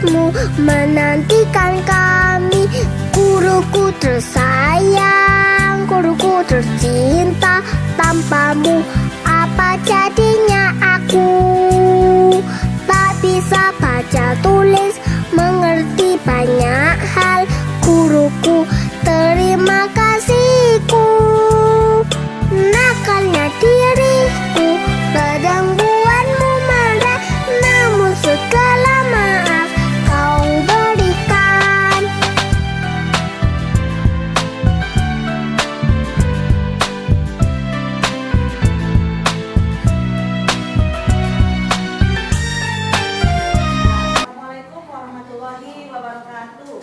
kelasmu menantikan kami. Guruku tersayang, guruku tercinta, tanpamu apa jadinya aku? Tak bisa baca tulis, mengerti banyak hal. Guruku, terima kasihku. Nakalnya diriku, kadang buatmu marah, namun segala maaf kau berikan. Assalamualaikum warahmatullahi wabarakatuh.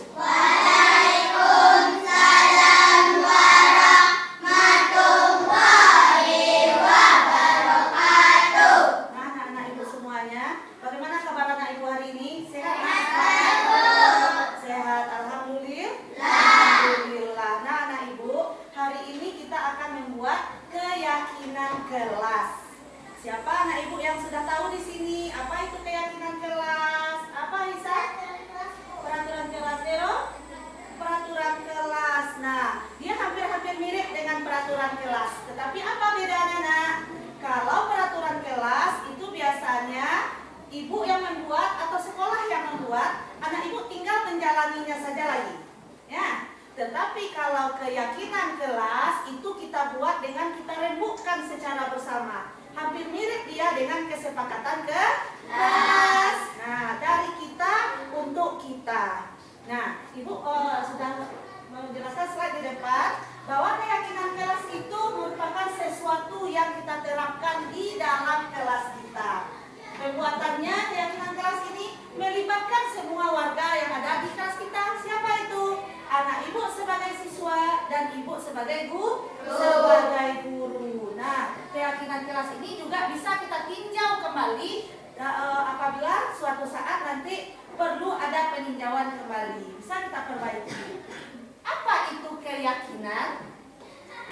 Nah, anak-anak ibu semuanya, bagaimana kabar anak ibu hari ini? Sehat? Sehat, alhamdulillah. Alhamdulillah. Nah, anak ibu, hari ini kita akan membuat keyakinan kelas. Siapa anak ibu yang sudah tahu di sini? Apa itu keyakinan kelas? Apa Isa? Peraturan kelas, Dero? Peraturan kelas. Nah, dia hampir-hampir mirip dengan peraturan kelas. Tetapi apa bedanya, Nak? Kalau peraturan kelas itu biasanya ibu yang membuat atau sekolah yang membuat, anak ibu tinggal menjalaninya saja lagi. Ya. Tetapi kalau keyakinan kelas itu kita buat dengan kita rembukkan secara bersama. Hampir mirip dia dengan kesepakatan kelas. Nah, dari kita untuk kita. Nah, ibu sudah menjelaskan slide di depan bahwa keyakinan kelas itu merupakan sesuatu yang kita terapkan di dalam kelas kita. Pembuatannya keyakinan kelas ini melibatkan semua warga yang ada di kelas kita. Siapa itu? Anak ibu sebagai siswa dan ibu sebagai sebagai guru. Nah, keyakinan kelas ini juga bisa kita tinjau kembali apabila suatu saat nanti perlu ada peninjauan kembali. Bisa kita perbaiki. Apa itu keyakinan?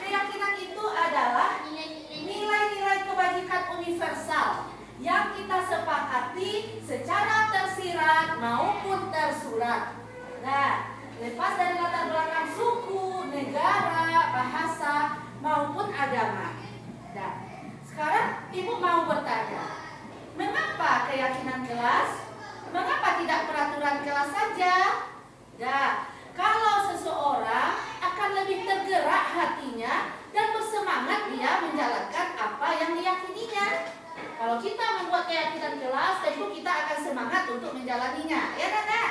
Keyakinan itu adalah nilai-nilai kebajikan universal yang kita sepakati secara tersirat maupun tersurat. Nah, lepas dari latar belakang suku, negara, bahasa, maupun agama. Nah, sekarang ibu mau bertanya, mengapa keyakinan kelas? Mengapa tidak peraturan kelas saja? Nah, kalau seseorang akan lebih tergerak hatinya dan bersemangat dia menjalankan apa yang diyakininya. Kalau kita membuat keyakinan kelas, tentu kita akan semangat untuk menjalaninya. Ya, Nana?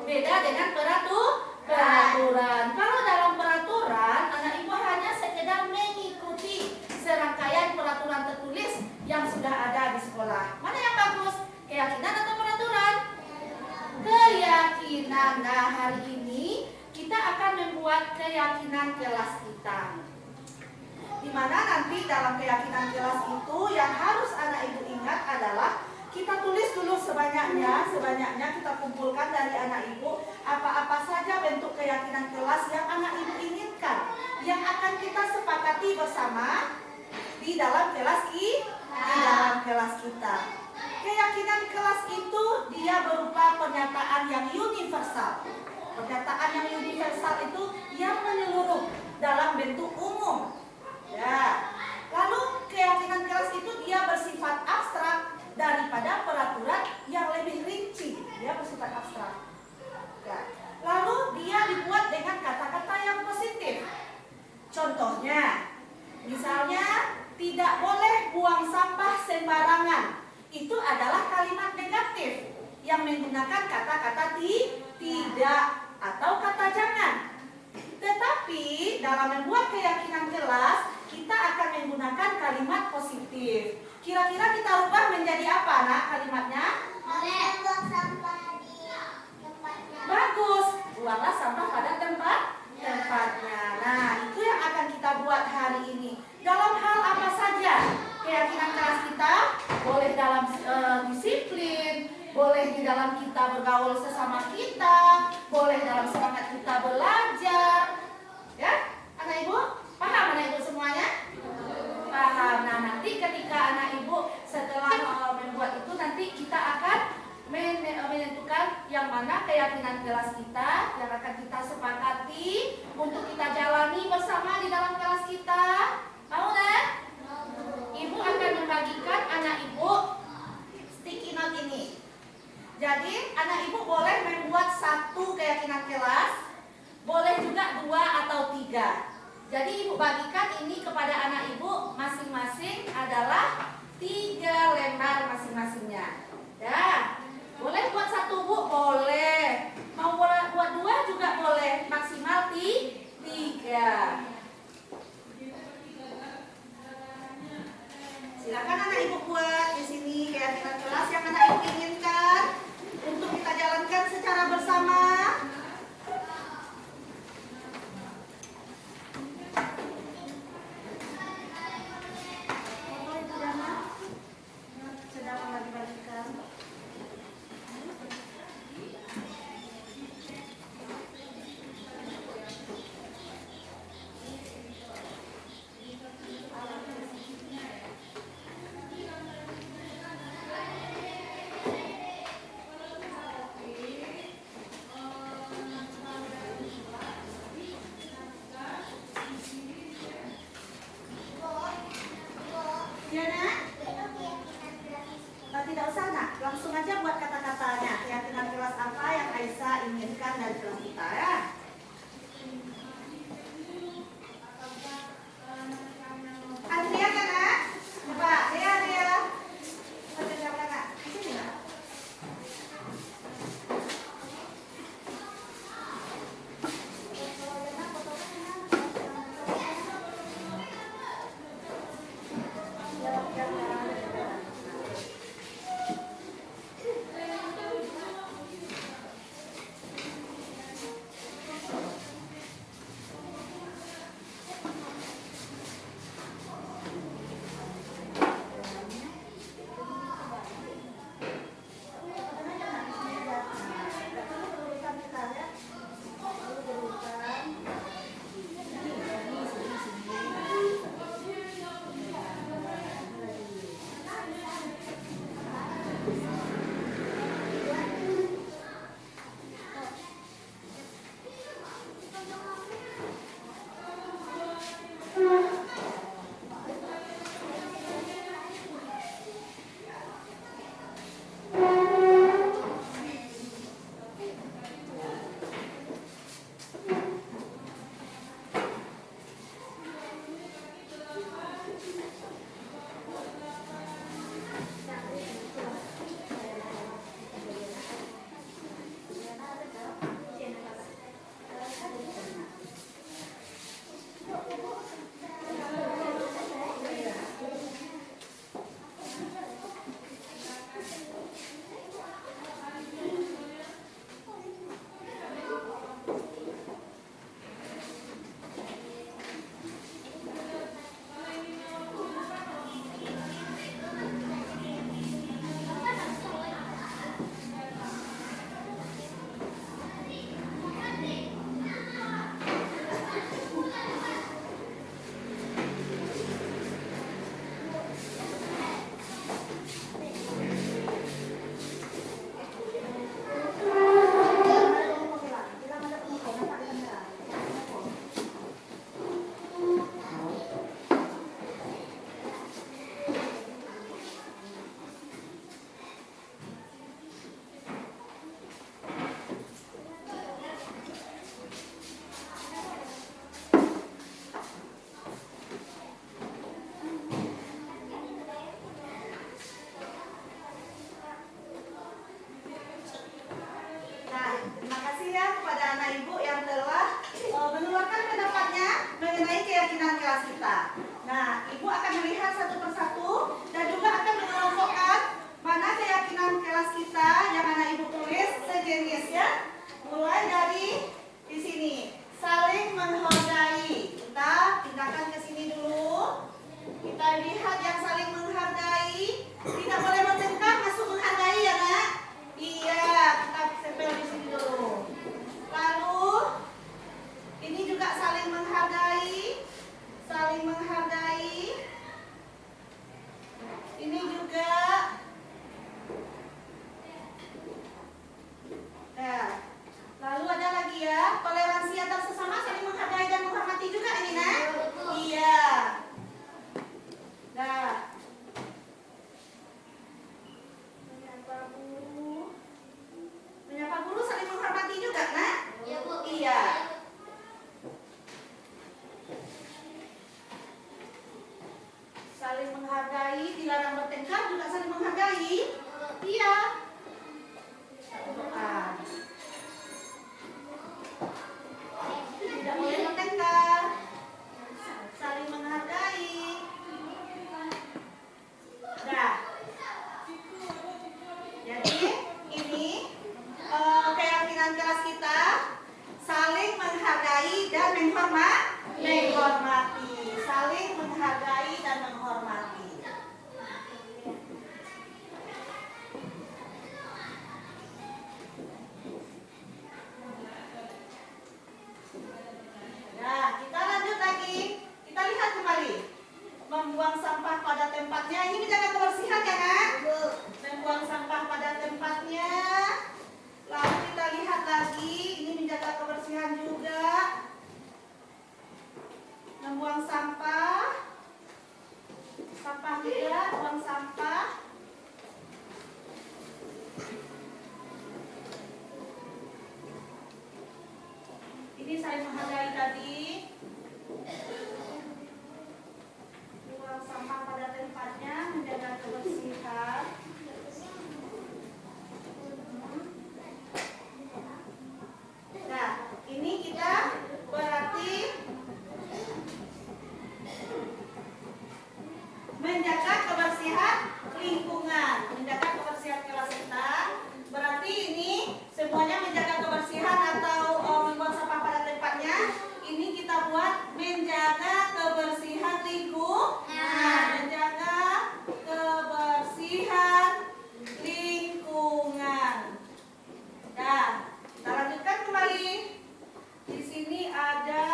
Beda dengan peraturan. Kalau dalam peraturan, anak ibu hanya sekedar mengikuti serangkaian peraturan tertulis yang sudah ada di sekolah. Mana yang bagus? Keyakinan atau peraturan? Keyakinan. Nah, hari ini kita akan membuat keyakinan kelas kita. Di mana nanti dalam keyakinan kelas itu yang harus anak ibu ingat adalah kita tulis dulu sebanyaknya kita kumpulkan dari anak ibu apa-apa saja bentuk keyakinan kelas yang anak ibu inginkan, yang akan kita sepakati bersama di dalam kelas kita. Keyakinan kelas itu dia berupa pernyataan yang universal. Pernyataan yang universal itu yang menyeluruh dalam bentuk umum. Ya. Lalu keyakinan kelas itu dia bersifat abstrak daripada peraturan yang lebih rinci. Dia bersifat abstrak. Ya. Lalu dia dibuat dengan kata-kata yang positif. Contohnya, misalnya tidak boleh buang sampah sembarangan. Itu adalah kalimat negatif yang menggunakan kata-kata tidak atau kata jangan. Tetapi dalam membuat keyakinan kelas, kita akan menggunakan kalimat positif. Kira-kira kita ubah menjadi apa, Nak, kalimatnya? Buang sampah di tempatnya. Bagus, buanglah sampah pada tempatnya. Nah, itu yang akan kita buat hari ini. Dalam hal apa saja keyakinan kelas kita? Boleh dalam disiplin, boleh di dalam kita bergaul sesama kita, boleh dalam semangat kita belajar. Ya, anak ibu? Paham anak ibu semuanya? Paham. Nah, nanti ketika anak ibu setelah membuat itu, nanti kita akan menentukan yang mana keyakinan kelas kita yang akan kita sepakati untuk kita jalani bersama di dalam kelas kita. Mau nggak? Ibu akan membagikan anak ibu sticky note ini. Jadi anak ibu boleh membuat satu keyakinan kelas, boleh juga 2 atau 3. Jadi ibu bagikan ini kepada anak ibu masing-masing adalah 3 lembar masing-masingnya. Ya, boleh buat 1 bu, boleh. Mau buat 2 juga boleh, maksimal 3. Silakan anak ibu buat di sini keyakinan kelas yang anak ibu inginkan untuk kita jalankan secara bersama. Sedang bagi-bagikan. Ya nak? Tidak usah nak, langsung aja buat kata-katanya. Keyakinan kelas apa yang Aisyah inginkan dari kelas kita ya? Adria kan nak? Coba, Adria. Coba nak. Sini nak. menghargai, dilarang bertengkar, juga saling menghargai. Iya. Satu doa. Tidak boleh bertengkar, saling menghargai. Nah, jadi ini keyakinan kelas kita saling menghargai dan menghormati, saling menghargai dan menghormati. Nah, kita lanjut lagi. Kita lihat kembali. Membuang sampah pada tempatnya. Ini menjaga kebersihan ya, Nak? Membuang sampah pada tempatnya. Lalu kita lihat lagi. Ini menjaga kebersihan juga. Membuang sampah. Sampah juga, buang sampah. Ini saling menghargai tadi. Buang sampah pada tempatnya, menjaga kebersihan. Nah, ini kita berarti menjaga kebersihan lingkungan, menjaga kebersihan kelas kita. Berarti ini semuanya menjaga kebersihan atau membuang sampah pada tempatnya. Ini kita buat menjaga kebersihan lingkungan, menjaga kebersihan lingkungan. Nah, kita lanjutkan kembali. Di sini ada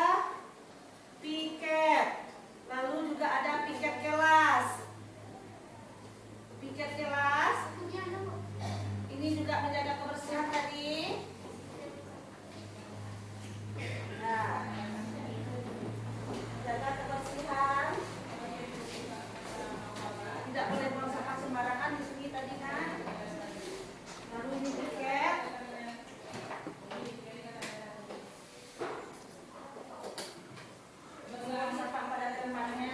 piket, lalu juga ada piket kelas. Piket kelas. Ini juga menjaga kebersihan tadi. Nah, jaga kebersihan. Tidak boleh buang sampah sembarangan di sini tadi kan. Lalu ini piket. Buang sampah pada tempatnya.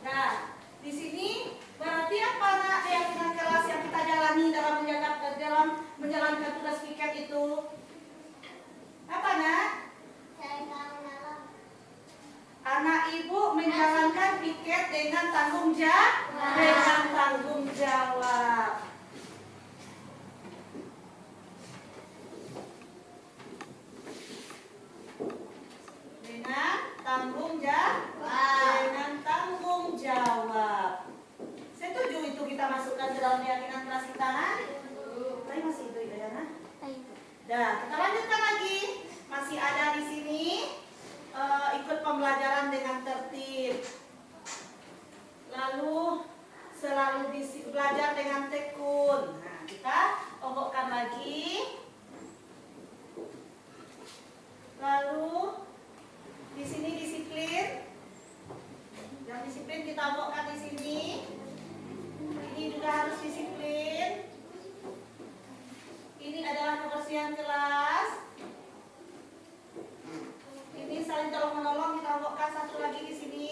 Nah, di sini berarti apa, Nak, keyakinan kelas yang kita jalani dalam menjalankan tugas piket itu? Apa, Nak? Anak ibu menjalankan piket dengan tanggung jawab. Dengan tanggung jawab. Setuju itu kita masukkan ke dalam keyakinan kelas kita, Nak? Tapi masih itu ya, Nak? Nah, kita lanjutkan lagi. Masih ada di sini ikut pembelajaran dengan tertib. Lalu selalu belajar dengan tekun. Nah, kita obokkan lagi. Lalu di sini disiplin. Yang disiplin kita obokkan di sini. Ini juga harus disiplin. Ini adalah kebersihan kelas. Ini saling tolong menolong, kita obokkan satu lagi di sini.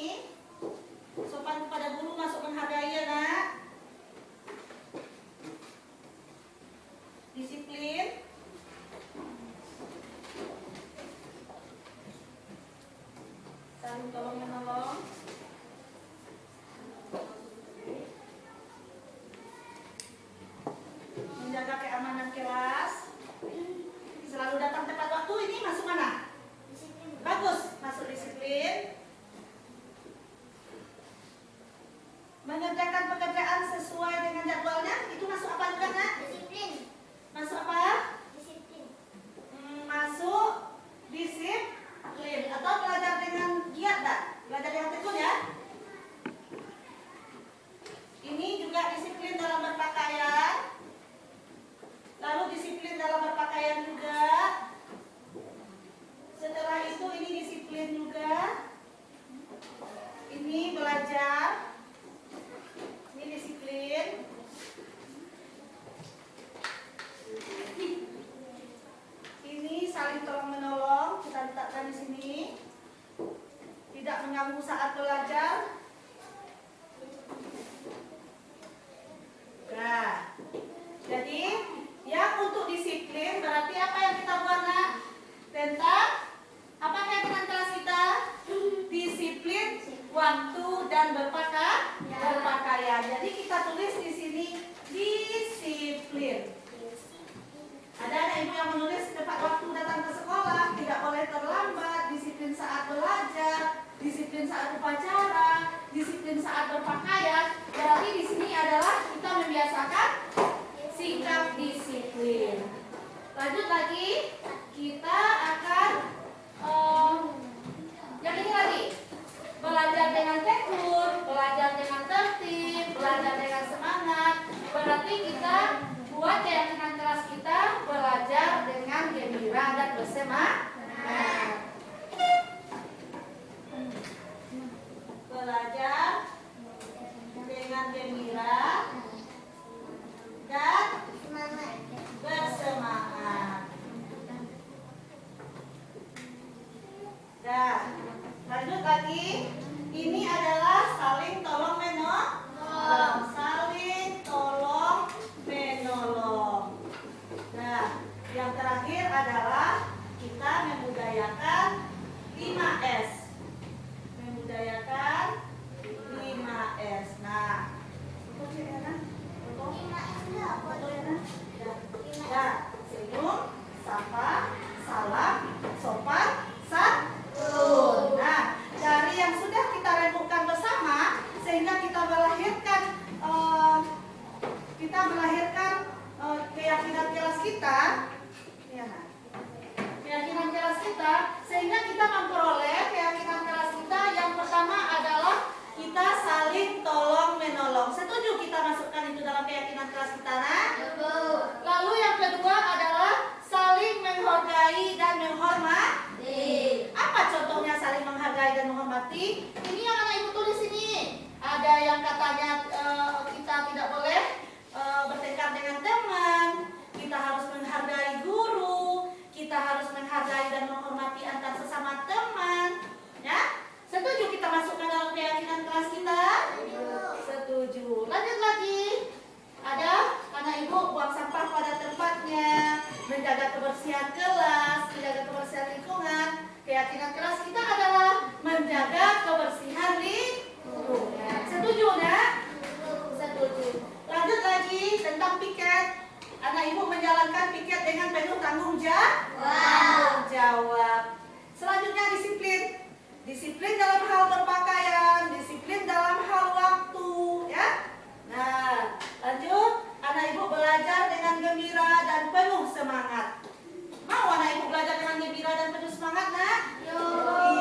Sopan kepada guru, masuk menghargai ya, Nak. Disiplin. Saling tolong menolong. Menjaga keamanan kelas. Selalu datang tepat waktu. Ini masuk mana? Bagus, masuk disiplin. Mengerjakan pekerjaan sesuai dengan jadwalnya. Itu masuk apa juga, Nak? Disiplin. Masuk apa? Disiplin. Masuk disiplin. Atau belajar dengan giat, tak? Belajar dengan tekun ya. Ini juga disiplin dalam berpakaian. Lalu disiplin dalam berpakaian juga. mengganggu saat belajar? Nah, jadi yang untuk disiplin berarti apa yang kita buat, nak? Tentang apa kaitan kelas kita? Disiplin waktu dan berpakaian. Jadi kita tulis di sini disiplin. Ada anak ibu yang menulis tepat waktu datang ke sekolah, tidak boleh terlambat, disiplin saat belajar, disiplin saat upacara, disiplin saat berpakaian. Berarti di sini adalah kita membiasakan sikap disiplin. Lanjut lagi, kita akan yang ini lagi. Belajar dengan tekun, belajar dengan tertib, belajar dengan semangat. Berarti kita buat keyakinan kelas kita belajar dengan gembira dan bersemangat. Belajar dengan gembira dan bersemangat. Nah, lanjut lagi. Ini adalah saling tolong menolong. Saling tolong menolong. Nah, yang terakhir adalah kita membudayakan 5S. Membudayakan 5S. Nah, foto ya, Ana? Foto ya, Ana? Ya, senyum, sapa, salam, sopan, santun. Nah, dari yang sudah kita rembukan bersama sehingga kita melahirkan keyakinan kelas kita, ya, nah. Keyakinan kelas kita sehingga kita memperoleh keyakinan kelas kita. Yang pertama adalah kita saling tolong menolong. Setuju kita masukkan itu dalam keyakinan kelas kita, nah? Lalu yang kedua adalah saling menghargai dan menghormati. Apa contohnya saling menghargai dan menghormati? Ini yang anak ibu tulis ini. Ada yang katanya kita tidak boleh bertengkar dengan teman, kita harus menghargai guru, kita harus menghargai dan menghormati antar sesama teman. Ya? Setuju kita masukkan dalam keyakinan kelas kita? Setuju. Lanjut lagi. Ada anak ibu buang sampah pada tempatnya, menjaga kebersihan kelas, menjaga kebersihan lingkungan. Keyakinan kelas kita adalah menjaga kebersihan lingkungan. Setuju, nak? Setuju. Lanjut lagi tentang piket. Anak ibu menjalankan piket dengan penuh tanggung jawab. Selanjutnya disiplin. Disiplin dalam hal berpakaian, disiplin dalam hal waktu, ya. Nah, lanjut. Anak ibu belajar dengan gembira dan penuh semangat. Mau anak ibu belajar dengan gembira dan penuh semangat, nak?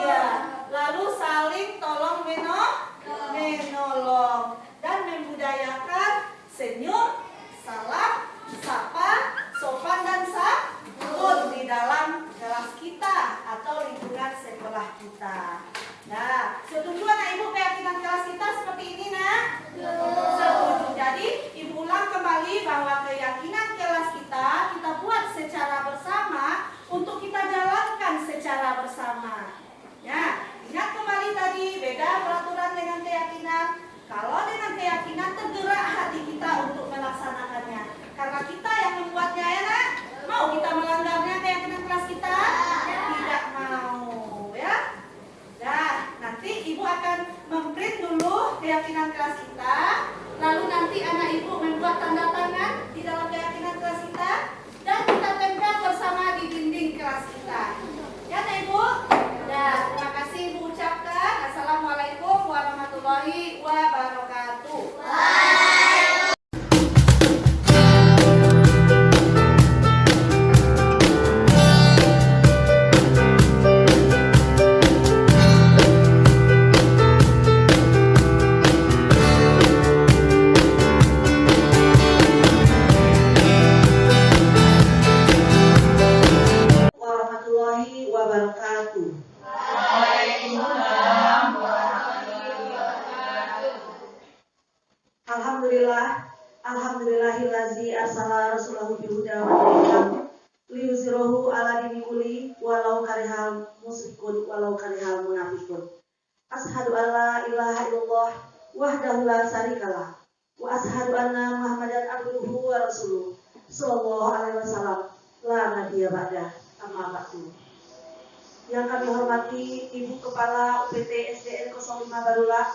Iya. Lalu saling tolong menolong dan membudayakan senyum, salam, sapa, sopan dan santun di dalam kelas kita atau lingkungan sekolah kita. Nah, setuju anak ibu keyakinan kelas kita seperti ini, nak? Setuju. Jadi, ibu ulang kembali bahwa keyakinan kelas kita buat secara bersama untuk kita jalankan secara bersama. Ya, ingat kembali tadi beda peraturan dengan keyakinan. Kalau dengan keyakinan tergerak hati kita untuk melaksanakannya. Karena kita yang membuatnya, ya, nak? Mau kita melanggarnya keyakinan kelas kita? Tidak mau, ya. Nah, nanti ibu akan memprint dulu keyakinan kelas kita. Lalu nanti anak ibu membuat tanda tangan di dalam keyakinan kelas kita. Dan kita tempel bersama di dinding kelas kita. Ya, anak ibu? Nah, terima kasih ibu ucapkan. Assalamualaikum warahmatullahi wabarakatuh. Warahmatullahi wabarakatuh. Alhamdulillahillazi arsala rasulahu bil huda wa dinil haq liyuzhirahu ala dini kulli walau karihal musyrikun walau karihal munafiqun. Asyhadu an la ilaha illallah wahdahu la syarikalah wa asyhadu anna Muhammadan abduhu wa rasuluh sallallahu alaihi wasallam la nabiyya ba'da amma ba'du. Yang kami hormati Ibu Kepala UPT SDN 05 Barulah,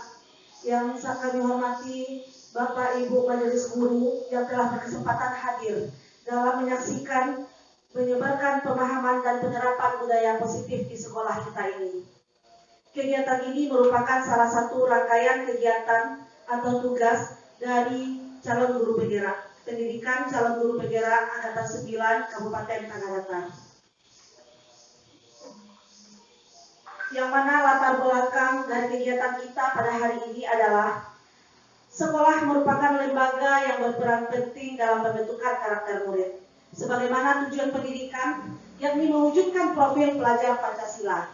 yang kami hormati Bapak Ibu Majelis Guru yang telah berkesempatan hadir dalam menyaksikan menyebarkan pemahaman dan penerapan budaya positif di sekolah kita ini. Kegiatan ini merupakan salah satu rangkaian kegiatan atau tugas dari calon guru penggerak pendidikan calon guru penggerak Angkatan 9 Kabupaten Tanah Datar. Yang mana latar belakang dari kegiatan kita pada hari ini adalah sekolah merupakan lembaga yang berperan penting dalam pembentukan karakter murid. Sebagaimana tujuan pendidikan, yakni mewujudkan profil pelajar Pancasila.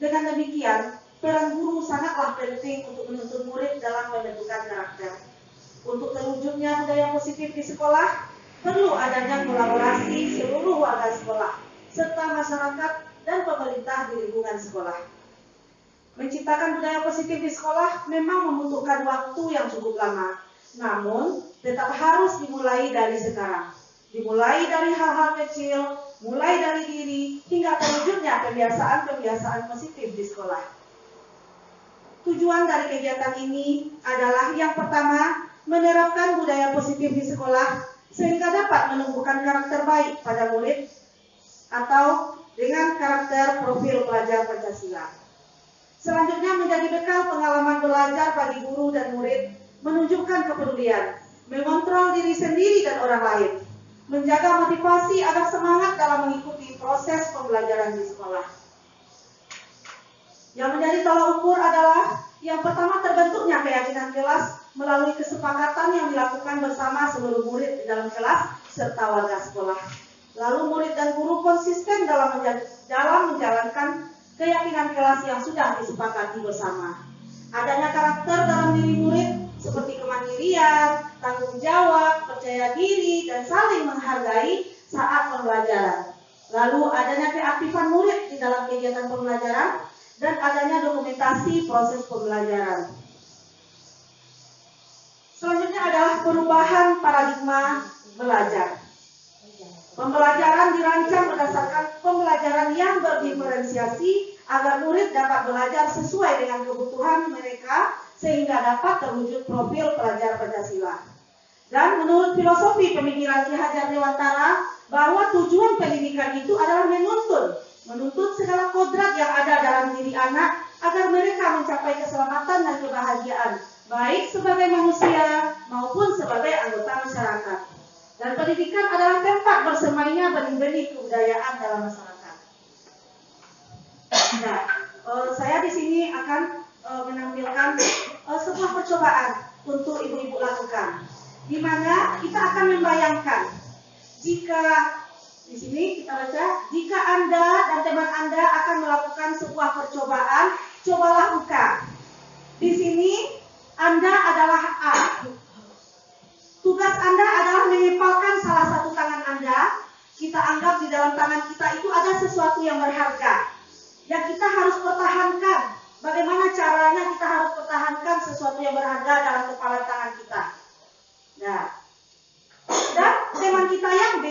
Dengan demikian, peran guru sangatlah penting untuk menuntun murid dalam pembentukan karakter. Untuk terwujudnya budaya positif di sekolah, perlu adanya kolaborasi seluruh warga sekolah, serta masyarakat dan pemerintah di lingkungan sekolah. Menciptakan budaya positif di sekolah memang membutuhkan waktu yang cukup lama, namun tetap harus dimulai dari sekarang. Dimulai dari hal-hal kecil, mulai dari diri, hingga terwujudnya kebiasaan-kebiasaan positif di sekolah. Tujuan dari kegiatan ini adalah yang pertama, menerapkan budaya positif di sekolah sehingga dapat menumbuhkan karakter baik pada murid atau dengan karakter profil pelajar Pancasila. Selanjutnya menjadi bekal pengalaman belajar bagi guru dan murid, menunjukkan kepedulian, mengontrol diri sendiri dan orang lain, menjaga motivasi agar semangat dalam mengikuti proses pembelajaran di sekolah. Yang menjadi tolak ukur adalah yang pertama, terbentuknya keyakinan kelas melalui kesepakatan yang dilakukan bersama seluruh murid di dalam kelas serta warga sekolah. Lalu murid dan guru konsisten dalam menjalankan keyakinan kelas yang sudah disepakati bersama. Adanya karakter dalam diri murid seperti kemandirian, tanggung jawab, percaya diri, dan saling menghargai saat pembelajaran. Lalu adanya keaktifan murid di dalam kegiatan pembelajaran dan adanya dokumentasi proses pembelajaran. Selanjutnya adalah perubahan paradigma belajar. Pembelajaran dirancang berdasarkan pembelajaran yang berdiferensiasi agar murid dapat belajar sesuai dengan kebutuhan mereka sehingga dapat terwujud profil pelajar Pancasila. Dan menurut filosofi pemikiran Ki Hajar Dewantara bahwa tujuan pendidikan itu adalah menuntut segala kodrat yang ada dalam diri anak agar mereka mencapai keselamatan dan kebahagiaan, baik sebagai manusia maupun sebagai anggota masyarakat. Dan pendidikan adalah tempat bersemainya benih-benih kebudayaan dalam masyarakat. Nah, saya di sini akan menampilkan sebuah percobaan untuk ibu-ibu lakukan, di mana kita akan membayangkan jika di sini kita baca, jika Anda dan teman Anda akan melakukan sebuah percobaan, cobalah buka. Di sini Anda adalah A. Tugas Anda adalah menempelkan salah satu tangan Anda. Kita anggap di dalam tangan kita itu ada sesuatu yang berharga yang kita harus pertahankan. Bagaimana caranya kita harus pertahankan sesuatu yang berharga dalam kepala tangan kita. Nah, dan teman kita yang B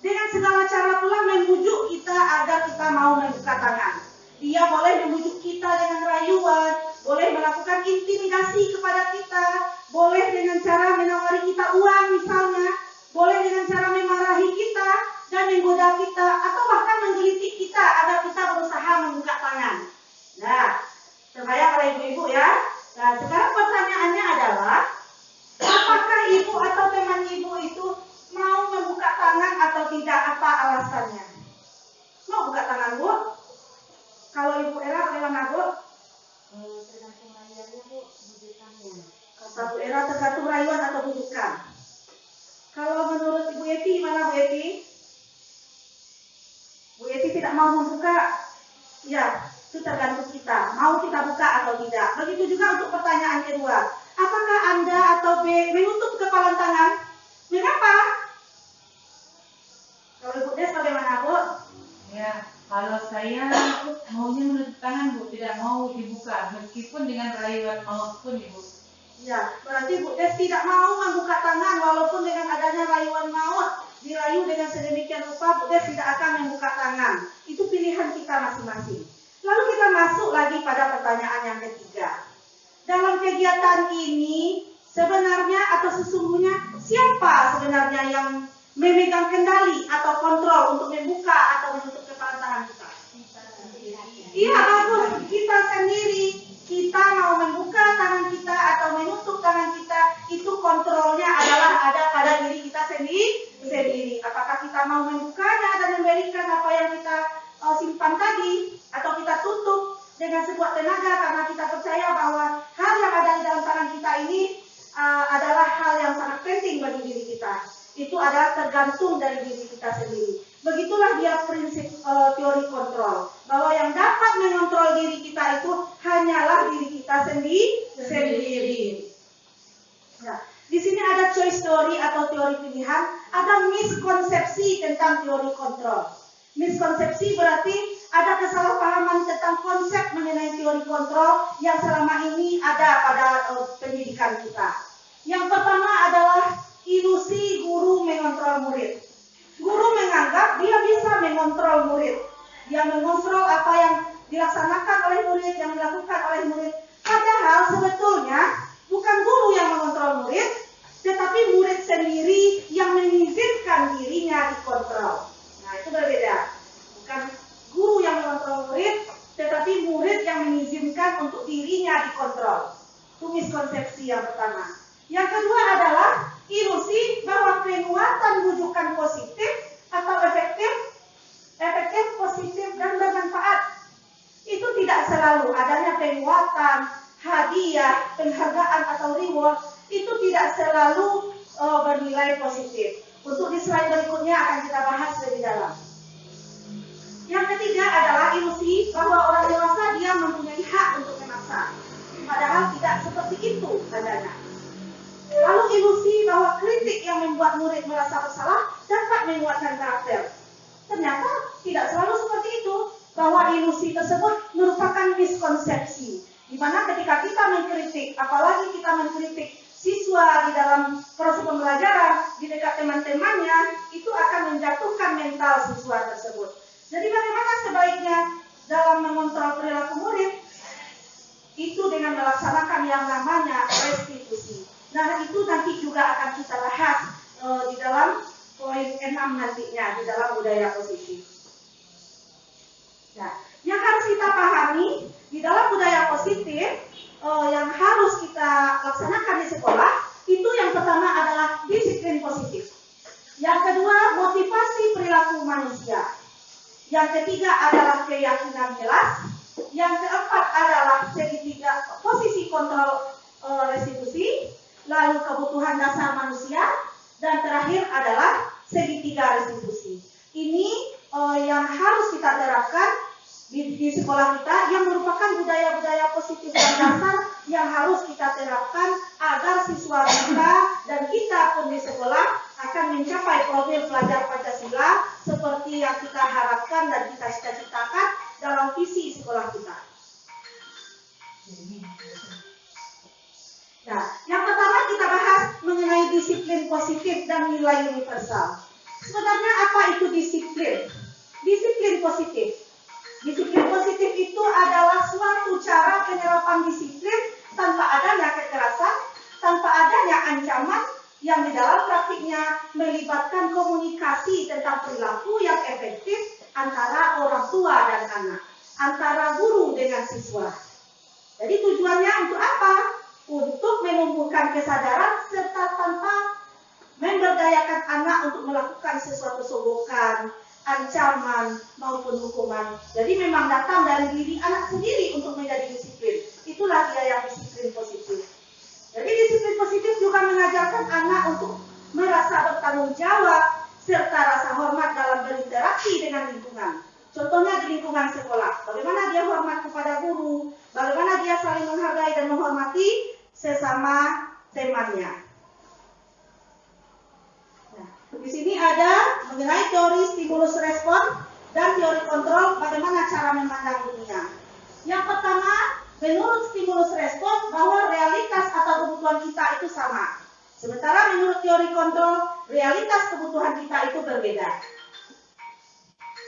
dengan segala cara pula membujuk kita agar kita mau membuka tangan. Dia boleh membujuk kita dengan rayuan, boleh melakukan intimidasi kepada kita, boleh dengan cara menawari kita uang misalnya, boleh dengan cara memarahi kita dan menggoda kita, atau bahkan menggelitik kita agar kita berusaha membuka tangan. Nah, terbayang oleh ibu-ibu ya. Nah, sekarang pertanyaannya adalah, apakah ibu atau teman ibu itu mau membuka tangan atau tidak? Apa alasannya? Mau buka tangan, Bu? Kalau Ibu Era bagaimana, Bu? Tergantung rayuannya, Bu, bujukannya. Satu Era tergantung rayuan atau bujukan. Kalau menurut Ibu Eti, gimana Bu Eti? Bu Eti tidak mau membuka? Ya, itu tergantung kita. Mau kita buka atau tidak. Begitu juga untuk pertanyaan kedua. Apakah Anda atau B menutup kepalan tangan? Mengapa? Kalau Ibu Des bagaimana, Bu? Ya, kalau saya maunya menutup tangan Bu, tidak mau dibuka meskipun dengan rayuan maut pun Ibu. Ya, berarti Bu Des tidak mau membuka tangan walaupun dengan adanya rayuan maut, dirayu dengan sedemikian rupa, Bu Des tidak akan membuka tangan. Itu pilihan kita masing-masing. Lalu kita masuk lagi pada pertanyaan yang ketiga. Dalam kegiatan ini sebenarnya atau sesungguhnya siapa sebenarnya yang memegang kendali atau kontrol untuk membuka atau menutup kepala tangan kita? Iya, bagus, kita sendiri. Kita mau membuka tangan kita atau menutup tangan kita, itu kontrolnya adalah ada pada diri kita sendiri. Apakah kita mau membukanya dan memberikan apa yang kita simpan tadi, atau kita tutup dengan sekuat tenaga karena kita percaya bahwa hal yang ada di dalam tangan kita ini adalah hal yang sangat penting bagi diri kita. Itu adalah tergantung dari diri kita sendiri. Begitulah dia prinsip teori kontrol, bahwa yang dapat mengontrol diri kita itu hanyalah diri kita sendiri. Nah, di sini ada choice theory atau teori pilihan, ada miskonsepsi tentang teori kontrol. Miskonsepsi berarti ada kesalahpahaman tentang konsep mengenai teori kontrol yang selama ini ada pada pendidikan kita. Yang pertama adalah ilusi guru mengontrol murid. Guru menganggap dia bisa mengontrol murid. Dia mengontrol apa yang dilaksanakan oleh murid, yang dilakukan oleh murid. Padahal sebetulnya bukan guru yang mengontrol murid, tetapi murid sendiri yang mengizinkan dirinya dikontrol. Nah, itu berbeda. Bukan guru yang mengontrol murid, tetapi murid yang mengizinkan untuk dirinya dikontrol. Itu miskonsepsi yang pertama. Yang kedua adalah ilusi bahwa penguatan rujukan positif atau efektif, positif dan bermanfaat. Itu tidak selalu adanya penguatan, hadiah, penghargaan atau reward, itu tidak selalu bernilai positif. Untuk di slide berikutnya akan kita bahas lebih dalam. Yang ketiga adalah ilusi bahwa orang dewasa dia mempunyai hak untuk memaksa. Padahal tidak seperti itu adanya. Lalu ilusi bahwa kritik yang membuat murid merasa bersalah dapat menguatkan karakter. Ternyata tidak selalu seperti itu. Bahwa ilusi tersebut merupakan miskonsepsi. Di mana ketika kita mengkritik, apalagi kita mengkritik siswa di dalam proses pembelajaran, di dekat teman-temannya, itu akan menjatuhkan mental siswa tersebut. Jadi bagaimana sebaiknya dalam mengontrol perilaku murid? Itu dengan melaksanakan yang namanya restitusi. Nah, itu nanti juga akan kita bahas di dalam poin 6 nantinya, di dalam budaya positif. Nah, yang harus kita pahami di dalam budaya positif yang harus kita laksanakan di sekolah, itu yang pertama adalah disiplin positif. Yang kedua, motivasi perilaku manusia. Yang ketiga adalah keyakinan jelas. Yang keempat adalah segitiga posisi kontrol restitusi. Lalu kebutuhan dasar manusia, dan terakhir adalah segitiga restitusi. Ini yang harus kita terapkan di sekolah kita, yang merupakan budaya-budaya positif dan dasar yang harus kita terapkan agar siswa kita dan kita pun di sekolah akan mencapai profil pelajar Pancasila seperti yang kita harapkan dan kita cita-citakan dalam visi sekolah kita. Nah, yang pertama kita bahas mengenai disiplin positif dan nilai universal. Sebenarnya apa itu disiplin? Disiplin positif. Disiplin positif itu adalah suatu cara penerapan disiplin tanpa adanya kekerasan, tanpa adanya ancaman, yang di dalam praktiknya melibatkan komunikasi tentang perilaku yang efektif antara orang tua dan anak, antara guru dengan siswa. Jadi tujuannya untuk apa? Untuk menumbuhkan kesadaran serta tanpa memberdayakan anak untuk melakukan sesuatu sogokan, ancaman maupun hukuman. Jadi memang datang dari diri anak sendiri untuk menjadi disiplin. Itulah dia yang disiplin positif. Jadi disiplin positif juga mengajarkan anak untuk merasa bertanggung jawab serta rasa hormat dalam berinteraksi dengan lingkungan. Contohnya di lingkungan sekolah, bagaimana dia hormat kepada guru, bagaimana dia saling menghargai dan menghormati sesama temannya. Nah, di sini ada mengenai teori stimulus respon dan teori kontrol bagaimana cara memandang dunia. Yang pertama, menurut stimulus respon bahwa realitas atau kebutuhan kita itu sama. Sementara menurut teori kontrol, realitas kebutuhan kita itu berbeda.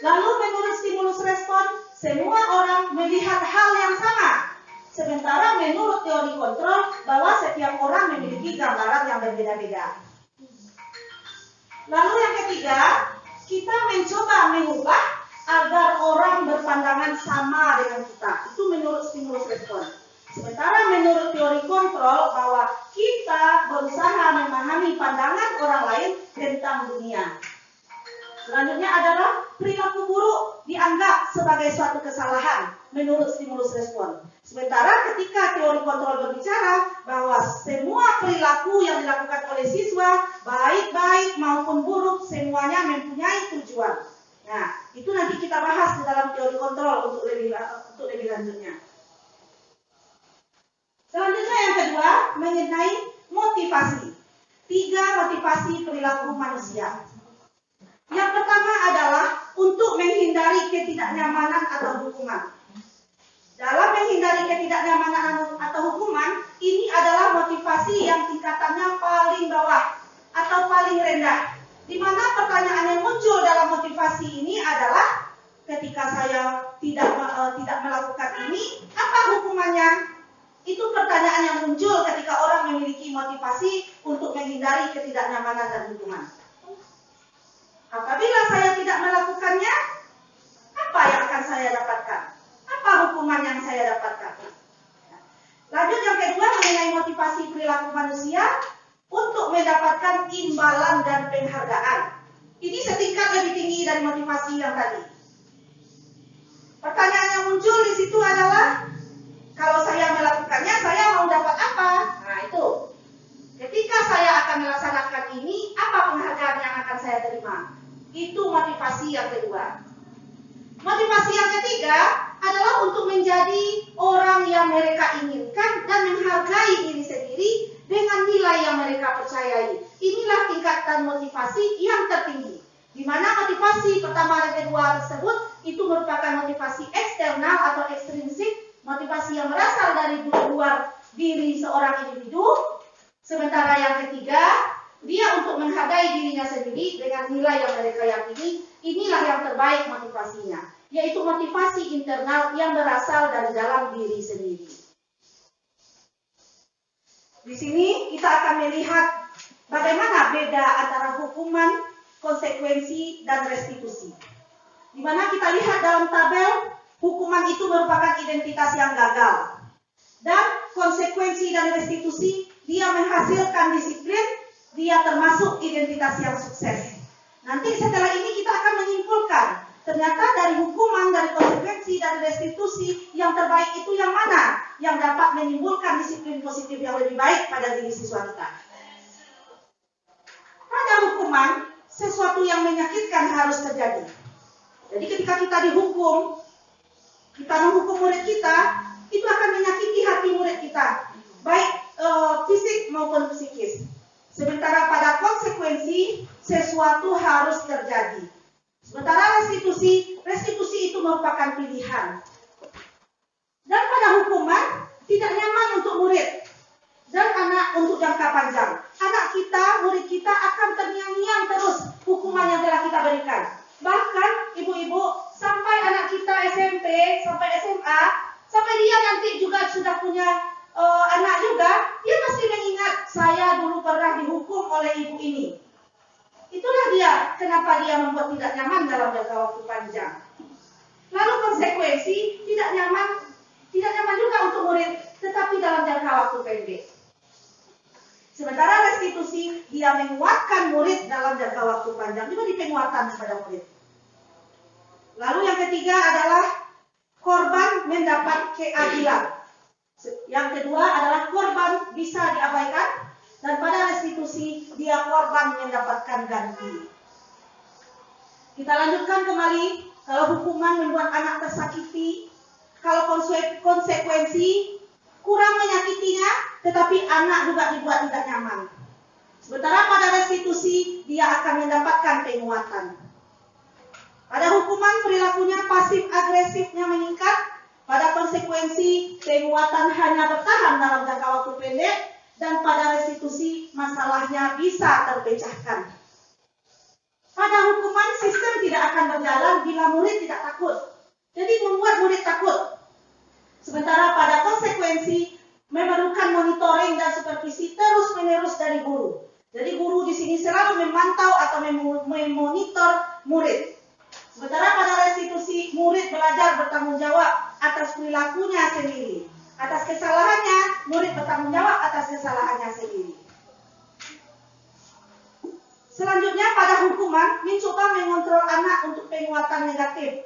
Lalu menurut stimulus respon, semua orang melihat hal yang sama. Sementara menurut teori kontrol, bahwa setiap orang memiliki gambaran yang berbeda-beda. Lalu yang ketiga, kita mencoba mengubah agar orang berpandangan sama dengan kita. Itu menurut stimulus respon. Sementara menurut teori kontrol bahwa kita berusaha memahami pandangan orang lain tentang dunia. Selanjutnya adalah perilaku buruk dianggap sebagai suatu kesalahan menurut stimulus respon. Sementara ketika teori kontrol berbicara bahwa semua perilaku yang dilakukan oleh siswa, baik-baik maupun buruk, semuanya mempunyai tujuan. Nah, itu nanti kita bahas di dalam teori kontrol untuk lebih lanjutnya. Selanjutnya yang kedua, mengenai motivasi. 3 motivasi perilaku manusia. Yang pertama adalah untuk menghindari ketidaknyamanan atau hukuman. Dalam menghindari ketidaknyamanan atau hukuman, ini adalah motivasi yang tingkatannya paling bawah atau paling rendah. Di mana pertanyaan yang muncul dalam motivasi ini adalah ketika saya tidak melakukan ini, apa hukumannya? Itu pertanyaan yang muncul ketika orang memiliki motivasi untuk menghindari ketidaknyamanan dan hukuman. Apabila saya tidak melakukannya, apa yang akan saya dapatkan? Apa hukuman yang saya dapatkan? Lanjut yang kedua mengenai motivasi perilaku manusia untuk mendapatkan imbalan dan penghargaan. Ini setingkat lebih tinggi dari motivasi yang tadi. Pertanyaan yang muncul di situ adalah, kalau saya melakukannya, saya mau dapat apa? Nah itu. Ketika saya akan melaksanakan ini, apa penghargaan yang akan saya terima? Itu motivasi yang kedua. Motivasi yang ketiga adalah untuk menjadi orang yang mereka inginkan dan menghargai diri sendiri dengan nilai yang mereka percayai. Inilah tingkatan motivasi yang tertinggi. Di mana motivasi pertama dan kedua tersebut itu merupakan motivasi eksternal atau ekstrinsik, motivasi yang berasal dari luar diri seorang individu. Sementara yang ketiga, dia untuk menghargai dirinya sendiri dengan nilai yang mereka yakini. Inilah yang terbaik motivasinya, yaitu motivasi internal yang berasal dari dalam diri sendiri. Di sini kita akan melihat bagaimana beda antara hukuman, konsekuensi, dan restitusi. Di mana kita lihat dalam tabel, hukuman itu merupakan identitas yang gagal. Dan konsekuensi dan restitusi, dia menghasilkan disiplin, dia termasuk identitas yang sukses. Nanti setelah ini kita akan menyimpulkan, ternyata dari hukuman, dari konsekuensi, dan restitusi, yang terbaik itu yang mana? Yang dapat menimbulkan disiplin positif yang lebih baik pada diri siswa kita. Pada hukuman, sesuatu yang menyakitkan harus terjadi. Jadi ketika kita dihukum, kita menghukum murid kita, itu akan menyakiti hati murid kita, baik fisik maupun psikis. Sementara pada konsekuensi, sesuatu harus terjadi. Sementara restitusi itu merupakan pilihan. Dan pada hukuman, tidak nyaman untuk murid dan anak untuk jangka panjang. Anak kita, murid kita akan terngiang-ngiang terus hukuman yang telah kita berikan. Bahkan ibu-ibu, sampai anak kita SMP, sampai SMA, sampai dia nanti juga sudah punya anak juga, dia masih mengingat, saya dulu pernah dihukum oleh ibu ini. Itulah dia, kenapa dia membuat tidak nyaman dalam jangka waktu panjang. Lalu konsekuensi, tidak nyaman juga untuk murid, tetapi dalam jangka waktu pendek. Sementara restitusi, dia menguatkan murid dalam jangka waktu panjang, juga di penguatan kepada murid. Lalu yang ketiga adalah korban mendapat keadilan. Yang kedua adalah korban bisa diabaikan, dan pada restitusi dia korban mendapatkan ganti. Kita lanjutkan kembali. Kalau hukuman membuat anak tersakiti, kalau konsekuensi kurang menyakitinya, tetapi anak juga dibuat tidak nyaman. Sementara pada restitusi dia akan mendapatkan penguatan. Pada hukuman perilaku perilakunya pasif agresifnya meningkat, pada konsekuensi penguatan hanya bertahan dalam jangka waktu pendek, dan pada restitusi masalahnya bisa terpecahkan. Pada hukuman, sistem tidak akan berjalan bila murid tidak takut. Jadi membuat murid takut. Sementara pada konsekuensi memerlukan monitoring dan supervisi terus-menerus dari guru. Jadi guru di sini selalu memantau atau memonitor murid. Sementara pada restitusi, murid belajar bertanggung jawab atas perilakunya sendiri. Atas kesalahannya, murid bertanggung jawab atas kesalahannya sendiri. Selanjutnya pada hukuman, mencoba mengontrol anak untuk penguatan negatif.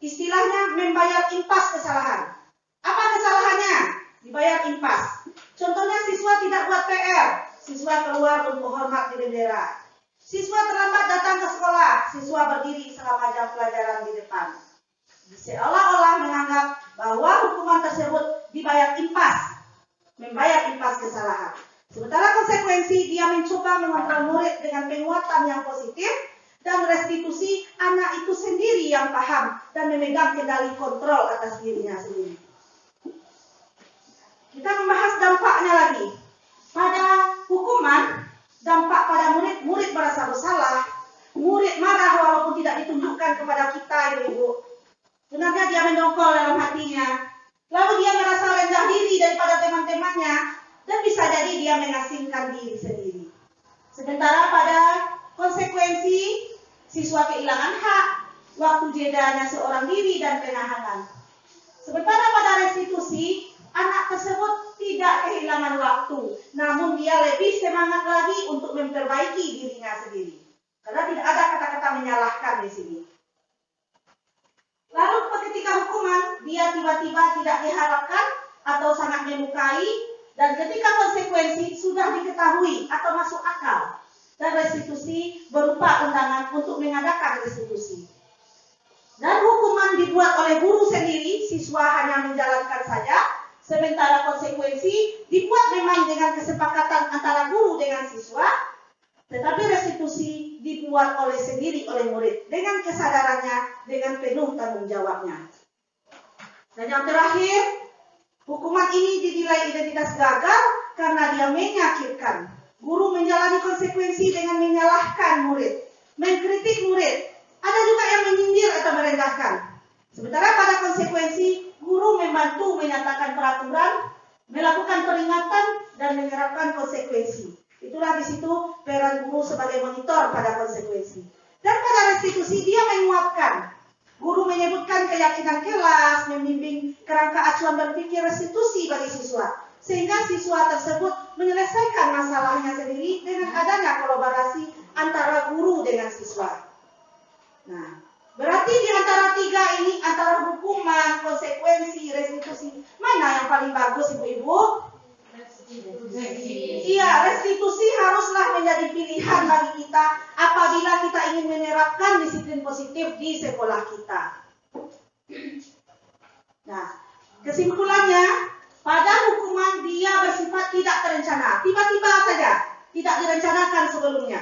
Istilahnya membayar impas kesalahan. Apa kesalahannya? Dibayar impas. Contohnya siswa tidak buat PR, siswa keluar untuk hormat di bendera. Siswa terlambat datang ke sekolah, siswa berdiri selama jam pelajaran di depan. Seolah-olah menganggap bahwa hukuman tersebut dibayar impas, membayar impas kesalahan. Sementara konsekuensi dia mencoba mengontrol murid dengan penguatan yang positif, dan restitusi anak itu sendiri yang paham dan memegang kendali kontrol atas dirinya sendiri. Kita membahas dampaknya lagi. Pada hukuman, dampak pada murid merasa bersalah, murid marah walaupun tidak ditunjukkan kepada kita, ibu-ibu. Sebenarnya dia mendongkol dalam hatinya. Lalu dia merasa rendah diri daripada teman-temannya, dan bisa jadi dia mengasingkan diri sendiri. Sementara pada konsekuensi, siswa kehilangan hak, waktu jedanya seorang diri dan penahanan. Sementara pada restitusi, anak tersebut tidak kehilangan waktu, namun dia lebih semangat lagi untuk memperbaiki dirinya sendiri. Karena tidak ada kata-kata menyalahkan di sini. Lalu ketika hukuman, dia tiba-tiba tidak diharapkan atau sangat melukai, dan ketika konsekuensi sudah diketahui atau masuk akal, dan restitusi berupa undangan untuk mengadakan restitusi. Dan hukuman dibuat oleh guru sendiri, siswa hanya menjalankan saja, sementara konsekuensi dibuat memang dengan kesepakatan antara guru dengan siswa, tetapi restitusi dibuat oleh murid dengan kesadarannya, dengan penuh tanggung jawabnya. Dan yang terakhir, hukuman ini dinilai identitas gagal karena dia menyakitkan. Guru menjalani konsekuensi dengan menyalahkan murid, mengkritik murid. Ada juga yang menyindir atau merendahkan. Sementara pada konsekuensi, guru membantu menyatakan peraturan, melakukan peringatan, dan menerapkan konsekuensi. Itulah di situ peran guru sebagai monitor pada konsekuensi. Dan pada restitusi dia menguapkan. Guru menyebutkan keyakinan kelas, membimbing kerangka acuan berpikir restitusi bagi siswa. Sehingga siswa tersebut menyelesaikan masalahnya sendiri dengan adanya kolaborasi antara guru dengan siswa. Nah, berarti di antara tiga ini, antara hukuman, konsekuensi, restitusi, mana yang paling bagus, ibu-ibu? Iya, restitusi haruslah menjadi pilihan bagi kita apabila kita ingin menerapkan disiplin positif di sekolah kita. Nah, kesimpulannya, pada hukuman dia bersifat tidak terencana, tiba-tiba saja, tidak direncanakan sebelumnya.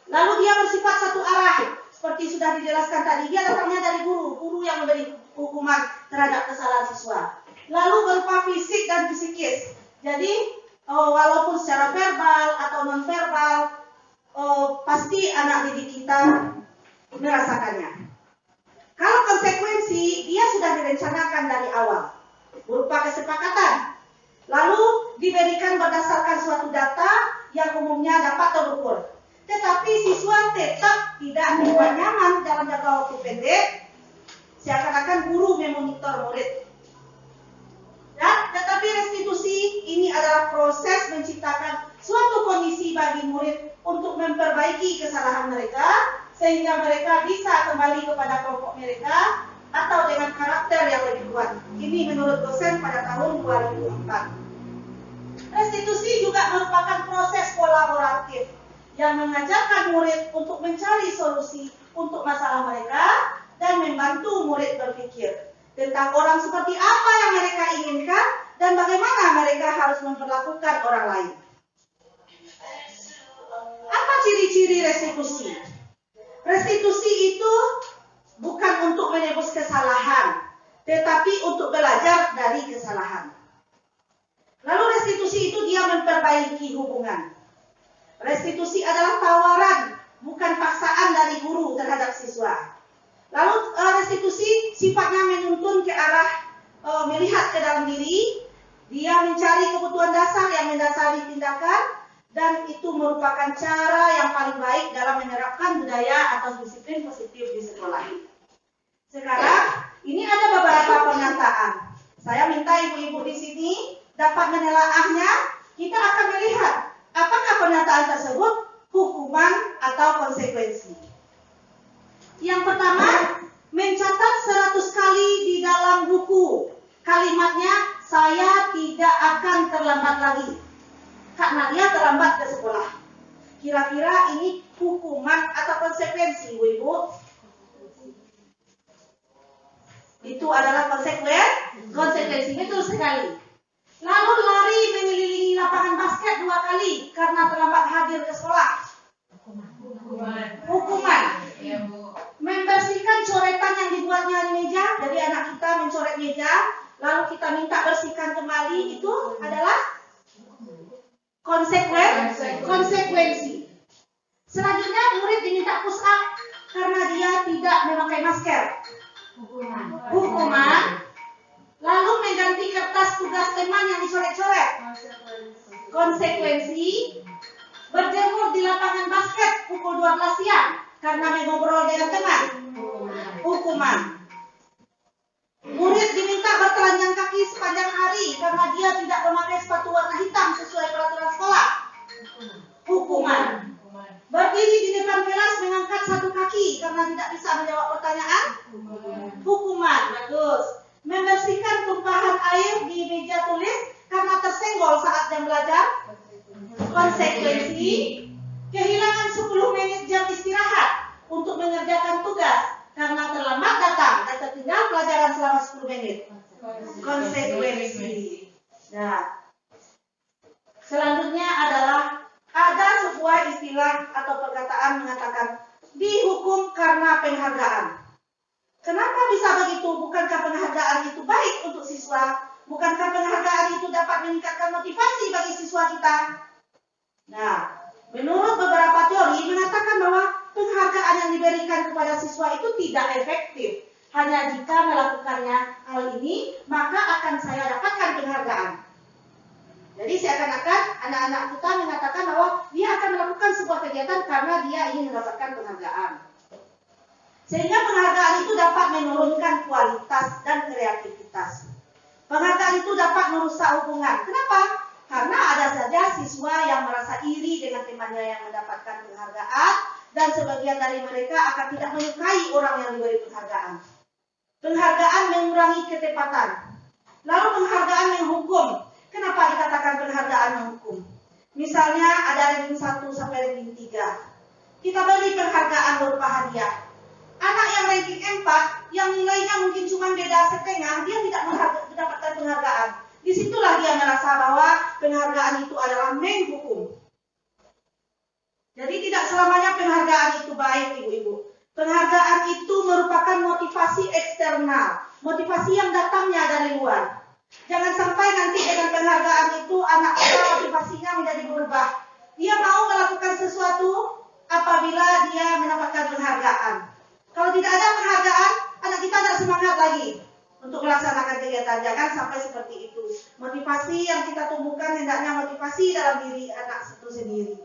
Lalu dia bersifat satu arah, seperti sudah dijelaskan tadi, dia datangnya dari guru yang memberi hukuman terhadap kesalahan siswa. Lalu berupa fisik dan psikis. Jadi, walaupun secara verbal atau non-verbal, pasti anak didik kita merasakannya. Kalau konsekuensi, dia sudah direncanakan dari awal, berupa kesepakatan. Lalu diberikan berdasarkan suatu data yang umumnya dapat terukur. Tetapi siswa tetap tidak nyaman dalam jangka waktu pendek, seakan-akan guru memonitor murid. Dan tetapi restitusi ini adalah proses menciptakan suatu kondisi bagi murid untuk memperbaiki kesalahan mereka, sehingga mereka bisa kembali kepada kelompok mereka atau dengan karakter yang lebih kuat. Ini menurut dosen pada tahun 2004. Restitusi juga merupakan proses kolaboratif yang mengajarkan murid untuk mencari solusi untuk masalah mereka dan membantu murid berpikir tentang orang seperti apa yang mereka inginkan dan bagaimana mereka harus memperlakukan orang lain. Apa ciri-ciri restitusi? Restitusi itu bukan tetapi untuk belajar dari kesalahan. Lalu restitusi itu dia memperbaiki hubungan. Restitusi adalah tawaran, bukan paksaan dari guru terhadap siswa. Lalu restitusi sifatnya menuntun ke arah melihat ke dalam diri, dia mencari kebutuhan dasar yang mendasari tindakan, dan itu merupakan cara yang paling baik dalam menerapkan budaya atau disiplin positif di sekolah. Sekarang, ini ada beberapa pernyataan. Saya minta ibu-ibu di sini dapat menelaahnya. Kita akan melihat apakah pernyataan tersebut hukuman atau konsekuensi. Yang pertama, mencatat 100 kali di dalam buku. Kalimatnya, saya tidak akan terlambat lagi. Karena dia terlambat ke sekolah. Kira-kira ini hukuman atau konsekuensi, ibu-ibu? Itu adalah konsekuensi. Betul sekali. Lalu lari mengelilingi lapangan basket 2 kali karena terlambat hadir ke sekolah. Hukuman. Membersihkan coretan yang dibuatnya di meja. Jadi anak kita mencoret meja, lalu kita minta bersihkan kembali, itu adalah konsekuensi. Selanjutnya murid diminta push up karena dia tidak memakai masker. Hukuman. Lalu mengganti kertas tugas teman yang dicoret-coret. Konsekuensi. Berjemur di lapangan basket pukul 12 siang karena mengobrol dengan teman. Hukuman. Murid diminta bertelanjang kaki sepanjang hari karena dia tidak memakai sepatu warna hitam sesuai peraturan sekolah. Hukuman. Berdiri di depan kelas mengangkat 1 kaki karena tidak bisa menjawab pertanyaan. Hukuman. Bagus. Membersihkan tumpahan air di meja tulis karena tersenggol saat jam belajar. Konsekuensi. Kehilangan 10 menit jam istirahat untuk mengerjakan tugas karena terlambat datang dan tertinggal pelajaran selama 10 menit. Konsekuensi. Nah, selanjutnya adalah ada sebuah istilah atau perkataan mengatakan dihukum karena penghargaan. Kenapa bisa begitu? Bukankah penghargaan itu baik untuk siswa? Bukankah penghargaan itu dapat meningkatkan motivasi bagi siswa kita? Nah, menurut beberapa teori mengatakan bahwa penghargaan yang diberikan kepada siswa itu tidak efektif. Hanya jika melakukannya hal ini, maka akan saya dapatkan penghargaan. Jadi seakan-akan anak-anak kita mengatakan bahwa dia akan melakukan sebuah kegiatan karena dia ingin mendapatkan penghargaan. Sehingga penghargaan itu dapat menurunkan kualitas dan kreativitas. Penghargaan itu dapat merusak hubungan. Kenapa? Karena ada saja siswa yang merasa iri dengan temannya yang mendapatkan penghargaan, dan sebagian dari mereka akan tidak menyukai orang yang diberi penghargaan. Penghargaan mengurangi ketepatan. Lalu penghargaan menghukum. Kenapa dikatakan penghargaan menghukum? Misalnya ada ranking 1 sampai ranking 3. Kita beri penghargaan berupa hadiah. Anak yang ranking 4, yang nilainya mungkin cuma beda setengah, dia tidak mendapatkan penghargaan. Disitulah dia merasa bahwa penghargaan itu adalah menghukum. Jadi tidak selamanya penghargaan itu baik, ibu-ibu. Penghargaan itu merupakan motivasi eksternal, motivasi yang datangnya dari luar. Jangan sampai nanti dengan penghargaan itu anak kita motivasinya menjadi berubah. Dia mau melakukan sesuatu apabila dia mendapatkan penghargaan. Kalau tidak ada penghargaan, anak kita tidak semangat lagi untuk melaksanakan kegiatan. Jangan sampai seperti itu. Motivasi yang kita tumbuhkan hendaknya motivasi dalam diri anak itu sendiri.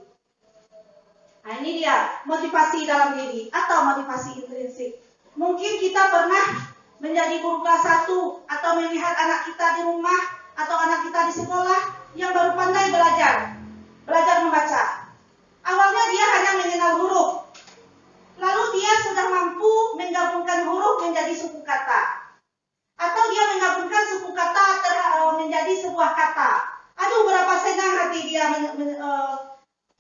Nah, ini dia motivasi dalam diri atau motivasi intrinsik. Mungkin kita pernah menjadi guru kelas 1 atau melihat anak kita di rumah atau anak kita di sekolah yang baru pandai belajar membaca. Awalnya dia hanya mengenal huruf, lalu dia sudah mampu menggabungkan huruf menjadi suku kata, atau dia menggabungkan suku kata menjadi sebuah kata. Aduh, berapa senang hati dia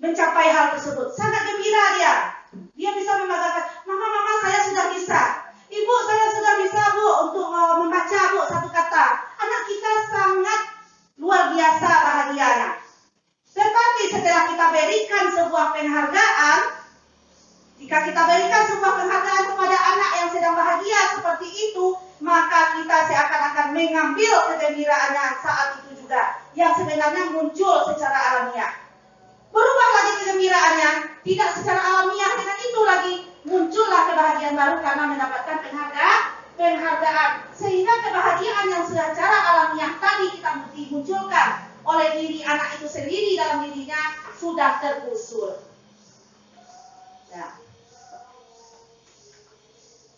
mencapai hal tersebut. Sangat gembira dia. Dia bisa membanggakan, mama saya sudah bisa. Ibu, saya sudah bisa, Bu, untuk membaca, Bu, satu kata. Anak kita sangat luar biasa bahagianya. Tetapi setelah kita berikan sebuah penghargaan, jika kita berikan sebuah penghargaan kepada anak yang sedang bahagia seperti itu, maka kita mengambil kegembiraannya saat itu juga, yang sebenarnya muncul secara alamiah. Berubah lagi kegembiraannya, tidak secara alamiah dengan itu lagi, muncullah kebahagiaan baru karena mendapatkan penghargaan. Sehingga kebahagiaan yang secara alamiah tadi kita dimunculkan oleh diri anak itu sendiri dalam dirinya sudah terusur. Nah.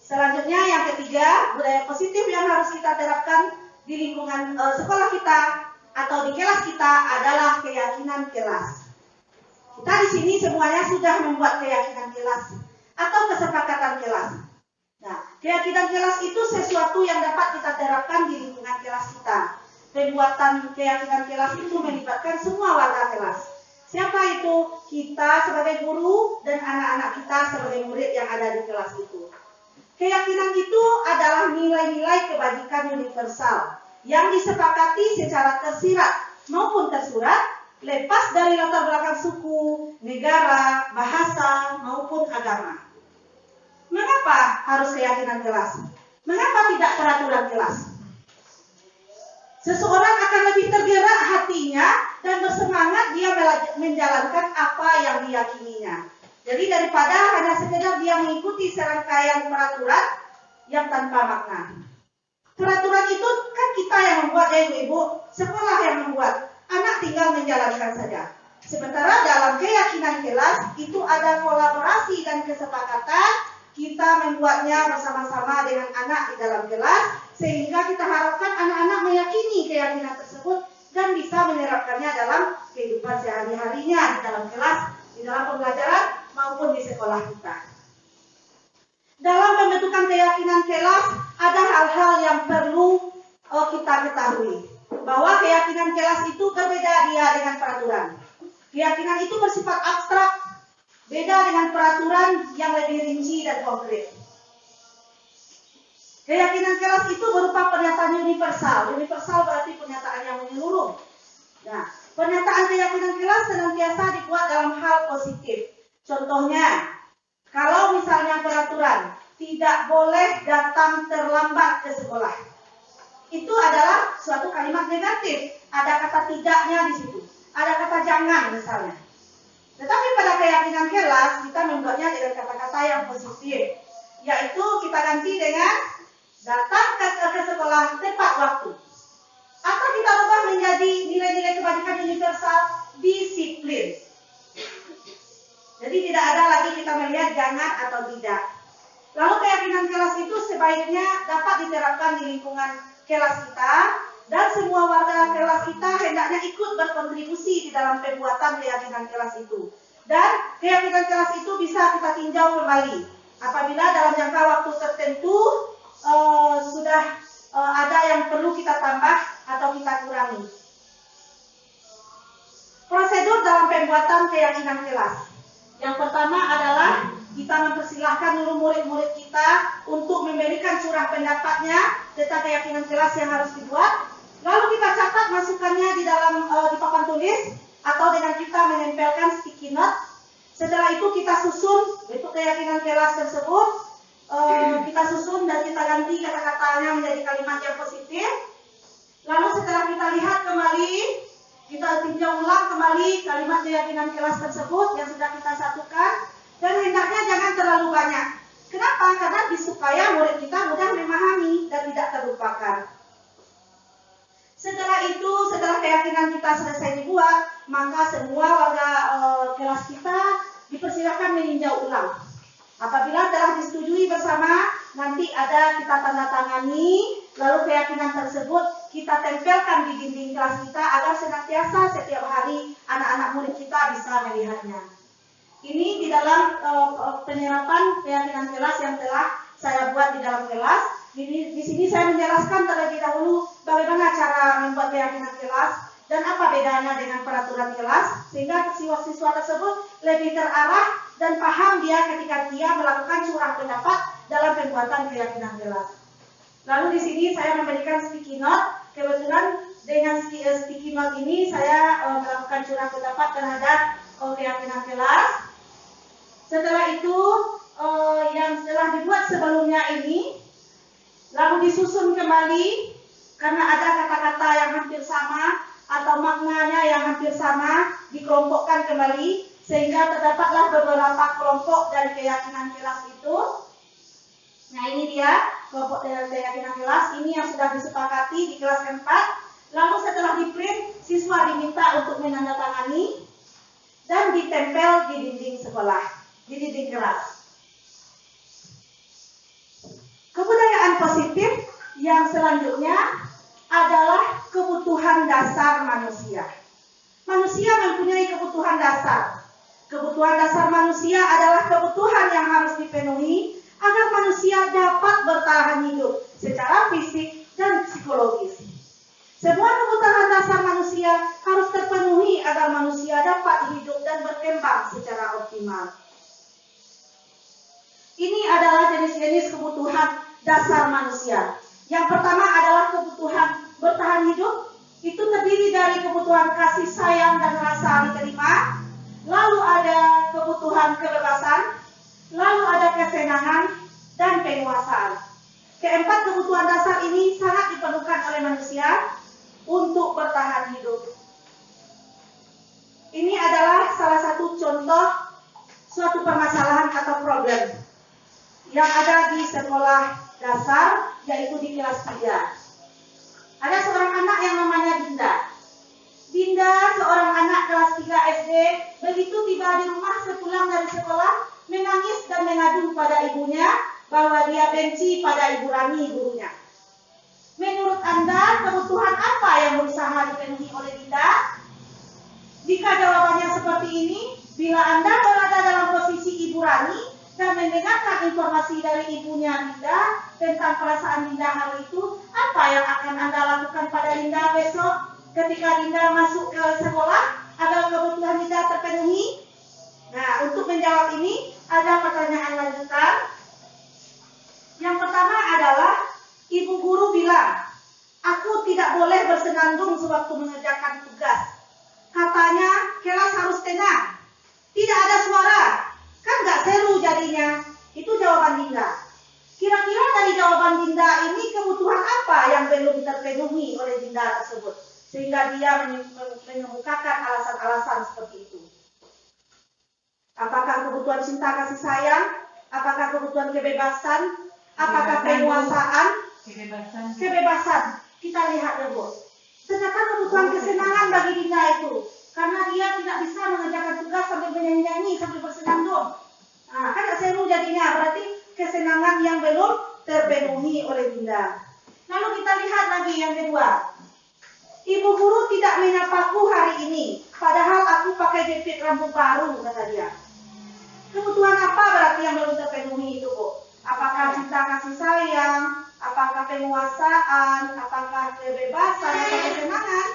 Selanjutnya yang ketiga, budaya positif yang harus kita terapkan di lingkungan sekolah kita atau di kelas kita adalah keyakinan kelas. Kita di sini semuanya sudah membuat keyakinan kelas atau kesepakatan kelas. Nah, keyakinan kelas itu sesuatu yang dapat kita terapkan di lingkungan kelas kita. Pembuatan keyakinan kelas itu melibatkan semua warga kelas. Siapa itu? Kita sebagai guru dan anak-anak kita sebagai murid yang ada di kelas itu. Keyakinan itu adalah nilai-nilai kebajikan universal yang disepakati secara tersirat maupun tersurat, lepas dari latar belakang suku, negara, bahasa, maupun agama. Mengapa harus keyakinan kelas? Mengapa tidak peraturan kelas? Seseorang akan lebih tergerak hatinya dan bersemangat dia menjalankan apa yang diyakininya. Jadi daripada hanya sekedar dia mengikuti serangkaian peraturan yang tanpa makna. Peraturan itu kan kita yang membuat, ya ibu-ibu, sekolah yang membuat, anak tinggal menjalankan saja. Sementara dalam keyakinan kelas itu ada kolaborasi dan kesepakatan, kita membuatnya bersama-sama dengan anak di dalam kelas, sehingga kita harapkan anak-anak meyakini keyakinan tersebut dan bisa menerapkannya dalam kehidupan sehari-harinya di dalam kelas, di dalam pembelajaran maupun di sekolah kita. Dalam pembentukan keyakinan kelas ada hal-hal yang perlu kita ketahui, bahwa keyakinan kelas itu berbeda dia dengan peraturan. Keyakinan itu bersifat abstrak, beda dengan peraturan yang lebih rinci dan konkret. Keyakinan kelas itu berupa pernyataan universal. Universal berarti pernyataan yang menyeluruh. Nah, pernyataan keyakinan kelas senantiasa dibuat dalam hal positif. Contohnya, kalau misalnya peraturan tidak boleh datang terlambat ke sekolah, itu adalah suatu kalimat negatif. Ada kata tidaknya di situ, ada kata jangan misalnya. Tetapi pada keyakinan kelas kita membuatnya dengan kata-kata yang positif, yaitu kita ganti dengan datang ke sekolah tepat waktu. Atau kita ubah menjadi nilai-nilai kebajikan universal, disiplin. Jadi tidak ada lagi kita melihat jangan atau tidak. Lalu keyakinan kelas itu sebaiknya dapat diterapkan di lingkungan kelas kita, dan semua warga kelas kita hendaknya ikut berkontribusi di dalam pembuatan keyakinan kelas itu. Dan keyakinan kelas itu bisa kita tinjau kembali apabila dalam jangka waktu tertentu sudah ada yang perlu kita tambah atau kita kurangi. Prosedur dalam pembuatan keyakinan kelas. Yang pertama adalah kita mempersilahkan dulu murid-murid kita untuk memberikan curah pendapatnya tentang keyakinan kelas yang harus dibuat. Lalu kita catat masukannya di dalam di papan tulis atau dengan kita menempelkan sticky note. Setelah itu kita susun bentuk keyakinan kelas tersebut, kita susun dan kita ganti kata-katanya menjadi kalimat yang positif. Lalu setelah kita lihat kembali, kita tinjau ulang kembali kalimat keyakinan kelas tersebut yang sudah kita satukan, dan hendaknya jangan terlalu banyak. Kenapa? Karena supaya murid kita mudah memahami dan tidak terlupakan. Setelah itu, setelah keyakinan kita selesai dibuat, maka semua warga kelas kita dipersilakan meninjau ulang. Apabila telah disetujui bersama, nanti ada kita tanda tangani, lalu keyakinan tersebut kita tempelkan di dinding kelas kita agar senantiasa setiap hari anak-anak murid kita bisa melihatnya. Ini di dalam penerapan keyakinan kelas yang telah saya buat di dalam kelas. Di sini saya menjelaskan terlebih dahulu bagaimana cara membuat keyakinan kelas dan apa bedanya dengan peraturan kelas, sehingga siswa-siswa tersebut lebih terarah dan paham dia ketika dia melakukan curah pendapat dalam pembuatan keyakinan kelas. Lalu di sini saya memberikan sticky note. Kebetulan dengan sticky note ini saya melakukan curah pendapat terhadap keyakinan kelas. Setelah itu yang telah dibuat sebelumnya ini lalu disusun kembali Karena ada kata-kata yang hampir sama atau maknanya yang hampir sama dikelompokkan kembali sehingga terdapatlah beberapa kelompok dari keyakinan kelas itu. Nah, ini dia kelompok dari keyakinan kelas ini yang sudah disepakati di kelas 4. Lalu setelah di-print, siswa diminta untuk menandatangani dan ditempel di dinding sekolah, di dinding kelas. Kebudayaan positif yang selanjutnya adalah kebutuhan dasar manusia. Manusia mempunyai kebutuhan dasar. Kebutuhan dasar manusia adalah kebutuhan yang harus dipenuhi agar manusia dapat bertahan hidup secara fisik dan psikologis. Semua kebutuhan dasar manusia harus terpenuhi agar manusia dapat hidup dan berkembang secara optimal. Ini adalah jenis-jenis kebutuhan dasar manusia. Yang pertama adalah kebutuhan bertahan hidup. Itu terdiri dari kebutuhan kasih sayang dan rasa diterima. Lalu ada kebutuhan kebebasan. Lalu ada kesenangan dan penguasaan. Keempat kebutuhan dasar ini sangat diperlukan oleh manusia untuk bertahan hidup. Ini adalah salah satu contoh suatu permasalahan atau problem yang ada di sekolah dasar, yaitu di kelas 3. Ada seorang anak yang namanya Dinda. Dinda, seorang anak kelas 3 SD, begitu tiba di rumah sepulang dari sekolah, menangis dan mengadu pada ibunya bahwa dia benci pada Ibu Rani, gurunya. Menurut Anda, kebutuhan apa yang berusaha dipenuhi oleh Dinda? Jika jawabannya seperti ini, bila Anda berada dalam posisi Ibu Rani dan mendengarkan informasi dari ibunya Dinda tentang perasaan Dinda hari itu, apa yang akan Anda lakukan pada Dinda besok ketika Dinda masuk ke sekolah agar kebutuhan Dinda terpenuhi? Nah, untuk menjawab ini ada pertanyaan lanjutan. Yang pertama adalah ibu guru bilang, aku tidak boleh bersenandung sewaktu mengerjakan tugas. Katanya kelas harus tenang, tidak ada suara, kan gak seru jadinya. Itu jawaban Dinda. Kira-kira dari jawaban Dinda ini kebutuhan apa yang belum terpenuhi oleh Dinda tersebut sehingga dia mengemukakan alasan-alasan seperti itu? Apakah kebutuhan cinta kasih sayang? Apakah kebutuhan kebebasan? Apakah penguasaan? Kebebasan. Kita lihat ya, Bu. Ternyata kebutuhan kesenangan bagi Dinda itu, karena dia tidak bisa mengerjakan tugas sambil menyanyi-nyanyi, sambil bersenandung. Nah, kan gak seru jadinya, berarti kesenangan yang belum terpenuhi oleh Dinda. Lalu kita lihat lagi yang kedua. Ibu guru tidak menyapaku hari ini, padahal aku pakai jepit rambut baru, kata dia. Kebutuhan apa berarti yang belum terpenuhi itu, Bu? Apakah cinta kasih sayang? Apakah penguasaan? Apakah kebebasan atau kesenangan?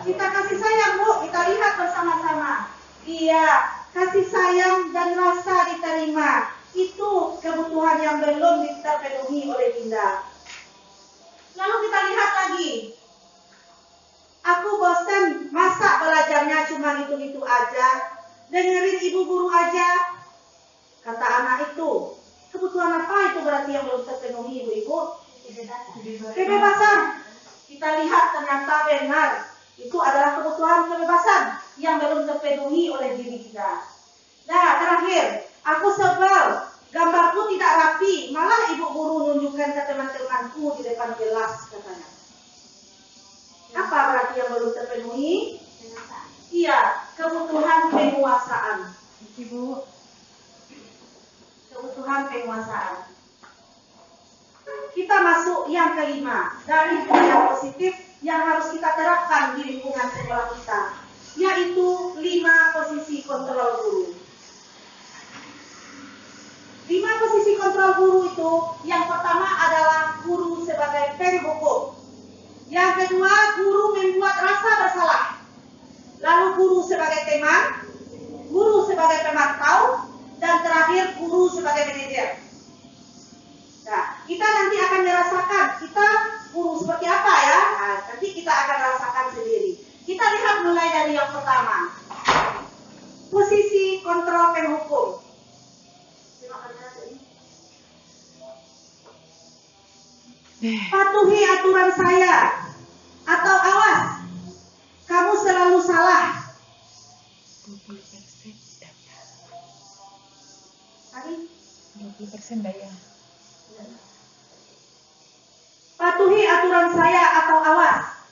Cinta kasih sayang, Bu, kita lihat bersama-sama. Iya, kasih sayang dan rasa diterima. Itu kebutuhan yang belum terpenuhi oleh Dinda. Lalu kita lihat lagi. Aku bosan, masa belajarnya cuma gitu-gitu aja? Dengerin ibu guru aja, kata anak itu. Kebutuhan apa itu berarti yang belum terpenuhi, Ibu-ibu? Kebebasan. Kita lihat ternyata benar. Itu adalah kebutuhan kebebasan yang belum terpenuhi oleh diri kita. Nah, terakhir, aku sebel. Gambarku tidak rapi, malah ibu guru nunjukkan ke teman-temanku di depan kelas, katanya. Apa berarti yang belum terpenuhi? Iya, kebutuhan penguasaan. Ibu. Kebutuhan penguasaan. Kita masuk yang kelima dari budaya positif yang harus kita terapkan di lingkungan sekolah kita, yaitu 5 posisi kontrol guru. 5 posisi kontrol guru itu, yang pertama adalah guru sebagai penghukum. Yang kedua, guru membuat rasa bersalah. Lalu guru sebagai teman, guru sebagai pemantau, dan terakhir guru sebagai manajer. Nah, kita nanti akan merasakan kita guru seperti apa ya. Nah, nanti kita akan rasakan sendiri. Kita lihat mulai dari yang pertama. Posisi kontrol penghukum. Patuhi aturan saya. Atau awas, kamu selalu salah. Tadi 20% daya. patuhi aturan saya atau awas,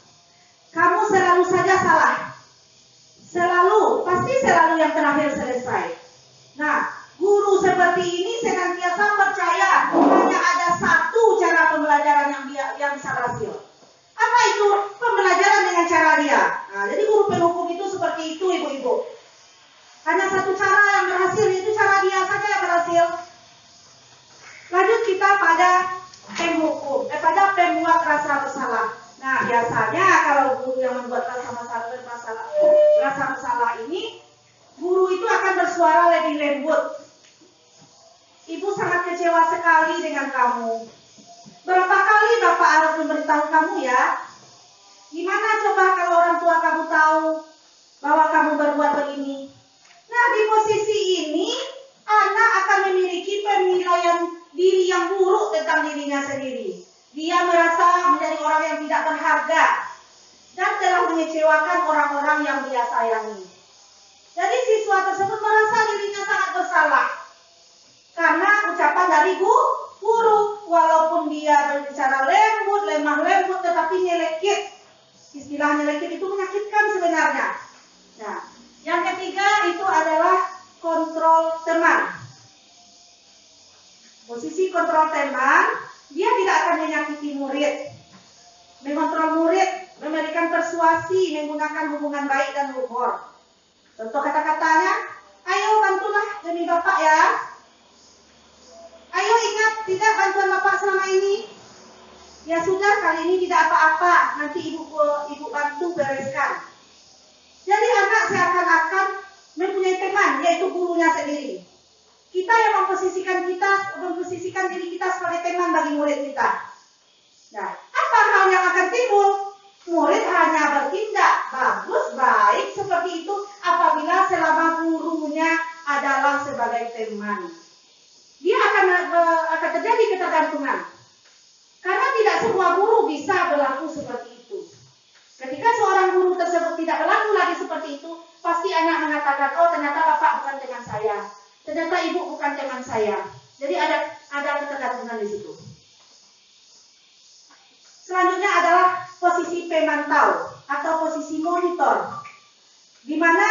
kamu selalu saja salah. Selalu, pasti selalu yang terakhir selesai. Nah, guru seperti ini senantiasa percaya hanya ada satu cara pembelajaran yang bisa berhasil. Apa itu? Pembelajaran dengan cara dia. Nah, jadi guru penghukum itu seperti itu, ibu-ibu. Hanya satu cara yang berhasil, itu cara dia saja yang berhasil. Lanjut kita pada penghukum, pada pembuat rasa bersalah. Nah, biasanya kalau guru yang membuat rasa bersalah ini, guru itu akan bersuara lebih lembut. Ibu sangat kecewa sekali dengan kamu. Berapa kali Bapak harus memberitahu kamu ya? Gimana coba kalau orang tua kamu tahu bahwa kamu berbuat begini? Nah, di posisi ini, anak akan memiliki penilaian diri yang buruk tentang dirinya sendiri. Dia merasa menjadi orang yang tidak berharga dan telah mengecewakan orang-orang yang dia sayangi. Jadi siswa tersebut merasa dirinya sangat bersalah karena ucapan dari guru. Walaupun dia berbicara lembut, lemah lembut, tetapi nyelekit. Istilah nyelekit itu menyakitkan sebenarnya. Nah, yang ketiga itu adalah kontrol teman. Posisi kontrol teman, dia tidak akan menyakiti murid. Mengontrol murid, memberikan persuasi, menggunakan hubungan baik dan humor. Contoh kata-katanya, ayo bantulah demi Bapak ya. Ayo ingat, tidak bantuan Bapak selama ini. Ya sudah, kali ini tidak apa-apa, nanti ibu bantu bereskan. Jadi anak seakan-akan mempunyai teman, yaitu gurunya sendiri. Kita yang memposisikan diri kita sebagai teman bagi murid kita. Nah, apa hal yang akan timbul? Murid hanya bertindak bagus, baik seperti itu apabila selama gurunya adalah sebagai teman. Dia akan terjadi ketergantungan. Karena tidak semua guru bisa berlaku seperti itu. Ketika seorang guru tersebut tidak berlaku lagi seperti itu, pasti anak mengatakan, oh ternyata Bapak bukan teman saya. Ternyata Ibu bukan teman saya. Jadi ada ketergantungan di situ. Selanjutnya adalah posisi pemantau atau posisi monitor, di mana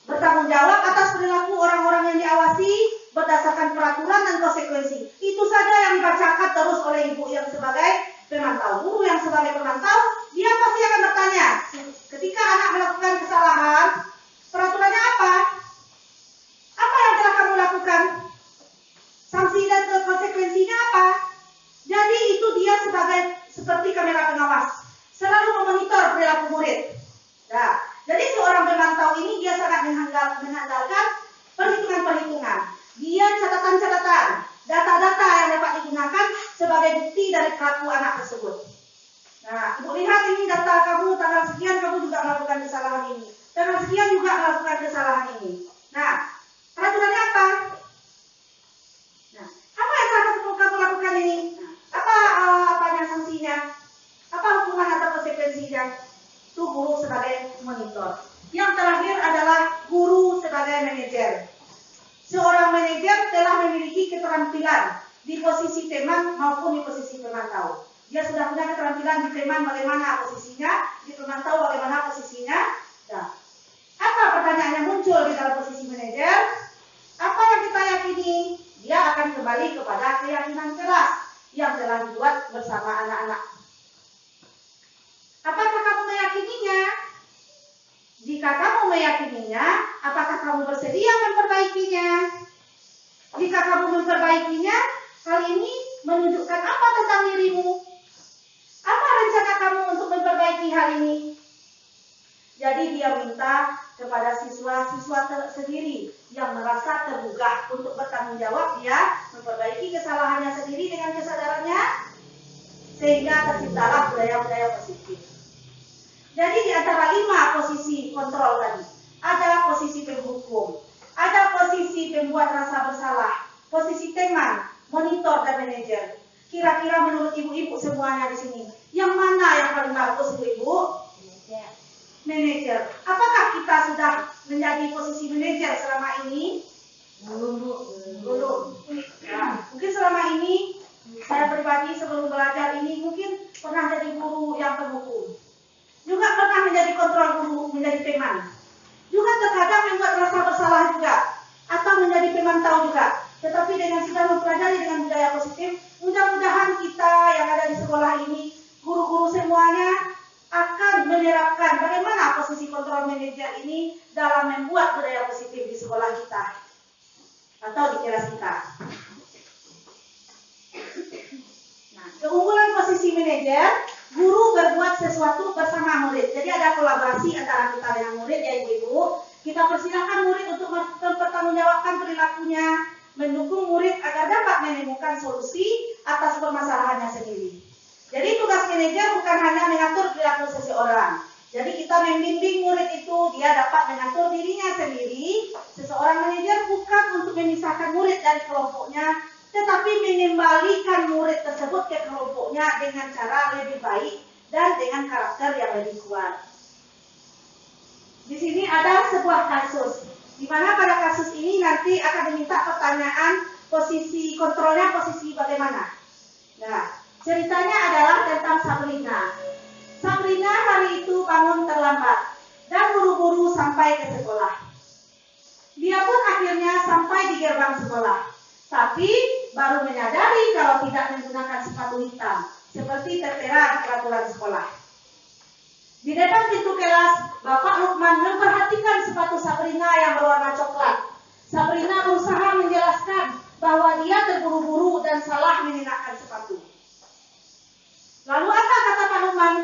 bertanggung jawab atas perilaku orang-orang yang diawasi berdasarkan peraturan dan konsekuensi. Itu saja yang dibacakan terus oleh ibu yang sebagai pemantau. Guru yang sebagai pemantau, dia pasti akan bertanya, ketika anak melakukan kesalahan, peraturannya apa? Apa yang telah kamu lakukan? Sanksi dan konsekuensinya apa? Jadi itu dia seperti kamera pengawas, selalu memonitor perilaku murid. Nah, jadi seorang pemantau ini dia sangat mengandalkan perhitungan-perhitungan. Dia catatan-catatan, data-data yang dapat digunakan sebagai bukti dari perilaku anak tersebut. Nah, Ibu lihat ini data kamu, tanggal sekian kamu juga melakukan kesalahan ini. Tanggal sekian juga melakukan kesalahan ini. Nah, peraturannya apa? Nah, apa yang kamu lakukan ini? Nah, apanya sanksinya? Apa hukuman atau konsekuensinya? Itu guru sebagai monitor. Yang terakhir adalah guru sebagai manajer. Seorang manajer telah memiliki keterampilan di posisi teman maupun di posisi pemantau. Dia sudah punya keterampilan di teman bagaimana posisinya, di pemantau bagaimana posisinya. Nah, apa pertanyaan yang muncul di dalam posisi manajer? Apa yang kita yakini? Dia akan kembali kepada keyakinan kelas yang telah dibuat bersama anak-anak. Apakah kamu meyakininya? Jika kamu meyakininya, apakah kamu bersedia memperbaikinya? Jika kamu memperbaikinya, hal ini menunjukkan apa tentang dirimu? Apa rencana kamu untuk memperbaiki hal ini? Jadi dia minta kepada siswa-siswa sendiri yang merasa tergugah untuk bertanggung jawab, dia memperbaiki kesalahannya sendiri dengan kesadarannya, sehingga terciptalah budaya-budaya positif. Jadi di antara 5 posisi kontrol tadi, ada posisi penghukum, ada posisi pembuat rasa bersalah, posisi teman, monitor dan manajer. Kira-kira menurut ibu-ibu semuanya di sini, yang mana yang paling bagus ibu-ibu? Manajer. Apakah kita sudah menjadi posisi manajer selama ini? Belum. Nah, mungkin selama ini saya pribadi sebelum belajar ini mungkin pernah jadi guru yang penghukum. Juga pernah menjadi kontrol guru, menjadi peman. Juga terkadang membuat rasa bersalah juga, atau menjadi pemantau juga. Tetapi dengan sudah mempelajari dengan budaya positif, mudah-mudahan kita yang ada di sekolah ini, guru-guru semuanya akan menerapkan bagaimana posisi kontrol manajer ini dalam membuat budaya positif di sekolah kita atau di kelas kita. Nah, keunggulan posisi manajer, guru berbuat sesuatu bersama murid. Jadi ada kolaborasi antara kita dengan murid ya ibu-ibu. Kita persilakan murid untuk mempertanggungjawabkan perilakunya, mendukung murid agar dapat menemukan solusi atas permasalahannya sendiri. Jadi tugas manajer bukan hanya mengatur perilaku seseorang. Jadi kita membimbing murid itu dia dapat mengatur dirinya sendiri. Seseorang manajer bukan untuk memisahkan murid dari kelompoknya, tetapi mengembalikan murid tersebut ke kelompoknya dengan cara lebih baik dan dengan karakter yang lebih kuat. Di sini ada sebuah kasus, di mana pada kasus ini nanti akan diminta pertanyaan posisi kontrolnya posisi bagaimana. Nah, ceritanya adalah tentang Sabrina. Sabrina hari itu bangun terlambat dan buru-buru sampai ke sekolah. Dia pun akhirnya sampai di gerbang sekolah, tapi baru menyadari kalau tidak menggunakan sepatu hitam, seperti tertera di peraturan sekolah. Di depan pintu kelas, Bapak Lukman memperhatikan sepatu Sabrina yang berwarna coklat. Sabrina berusaha menjelaskan bahwa dia terburu-buru dan salah mengenakan sepatu. Lalu apa kata Pak Lukman?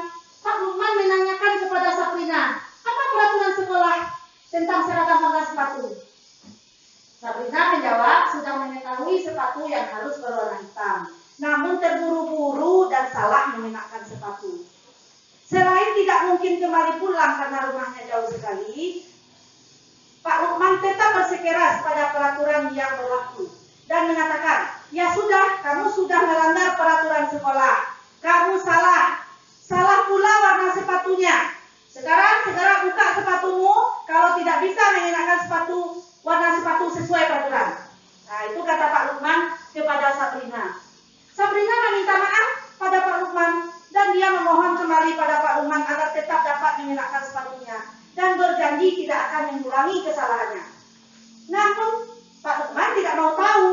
Pak Lukman menanyakan kepada Sabrina, apa peraturan sekolah tentang seragam warna sepatu? Sabrina menjawab, sudah mengetahui sepatu yang harus berwarna hitam, namun terburu-buru dan salah mengenakan sepatu. Selain tidak mungkin kembali pulang karena rumahnya jauh sekali, Pak Lukman tetap bersikeras pada peraturan yang berlaku dan mengatakan, ya sudah, kamu sudah melanggar peraturan sekolah. Kamu salah pula warna sepatunya. Sekarang segera buka sepatumu kalau tidak bisa mengenakan warna sepatu sesuai peraturan. Nah, itu kata Pak Lukman kepada Sabrina. Sabrina meminta maaf pada Pak Lukman dan dia memohon kembali pada Pak Lukman agar tetap dapat mengenakan sepatunya dan berjanji tidak akan mengulangi kesalahannya. Namun Pak Lukman tidak mau tahu.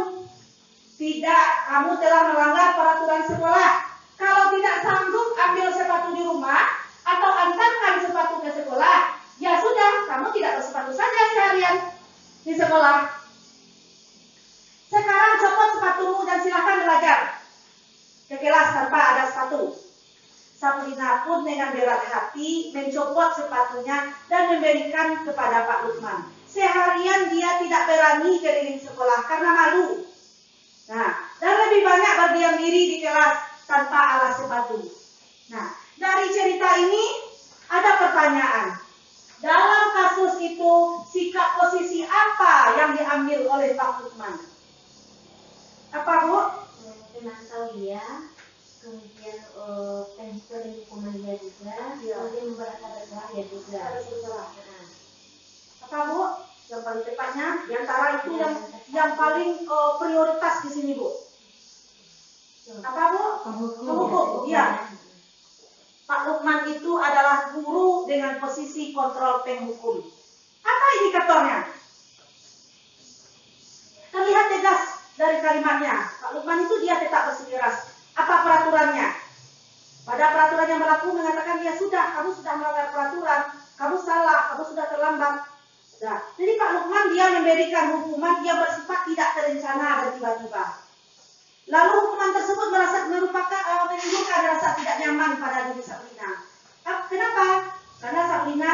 Tidak, kamu telah melanggar peraturan sekolah. Kalau tidak sanggup ambil sepatu di rumah atau antarkan sepatu ke sekolah, ya sudah, kamu tidak bersepatu saja seharian di sekolah. Sekarang copot sepatumu dan silakan belajar ke kelas tanpa ada sepatu. Sabrina pun dengan berat hati mencopot sepatunya dan memberikan kepada Pak Lukman. Seharian dia tidak berani keliling sekolah karena malu. Nah, dan lebih banyak berdiam diri di kelas tanpa alas sepatu. Nah, dari cerita ini ada pertanyaan. Dalam kasus itu, sikap posisi apa yang diambil oleh Pak Lukman? Apa, Bu? Memantau dia, kemudian hukuman dia juga, kemudian membuat bersalah dia juga. Apa, Bu? Yang paling tepatnya, di antara itu yang paling prioritas di sini, Bu. Apa, Bu? Penghukum. Iya. Pak Lukman itu adalah guru dengan posisi kontrol penghukum. Apa indikatornya? Terlihat tegas dari kalimatnya. Pak Lukman itu dia tetap bersikeras. Apa peraturannya? Pada peraturan yang berlaku mengatakan ya sudah, kamu sudah melanggar peraturan, kamu salah, kamu sudah terlambat. Nah, jadi Pak Lukman dia memberikan hukuman yang bersifat tidak terencana dan tiba-tiba. Lalu hukuman tersebut menimbulkan rasa tidak nyaman pada diri Sabrina. Kenapa? Karena Sabrina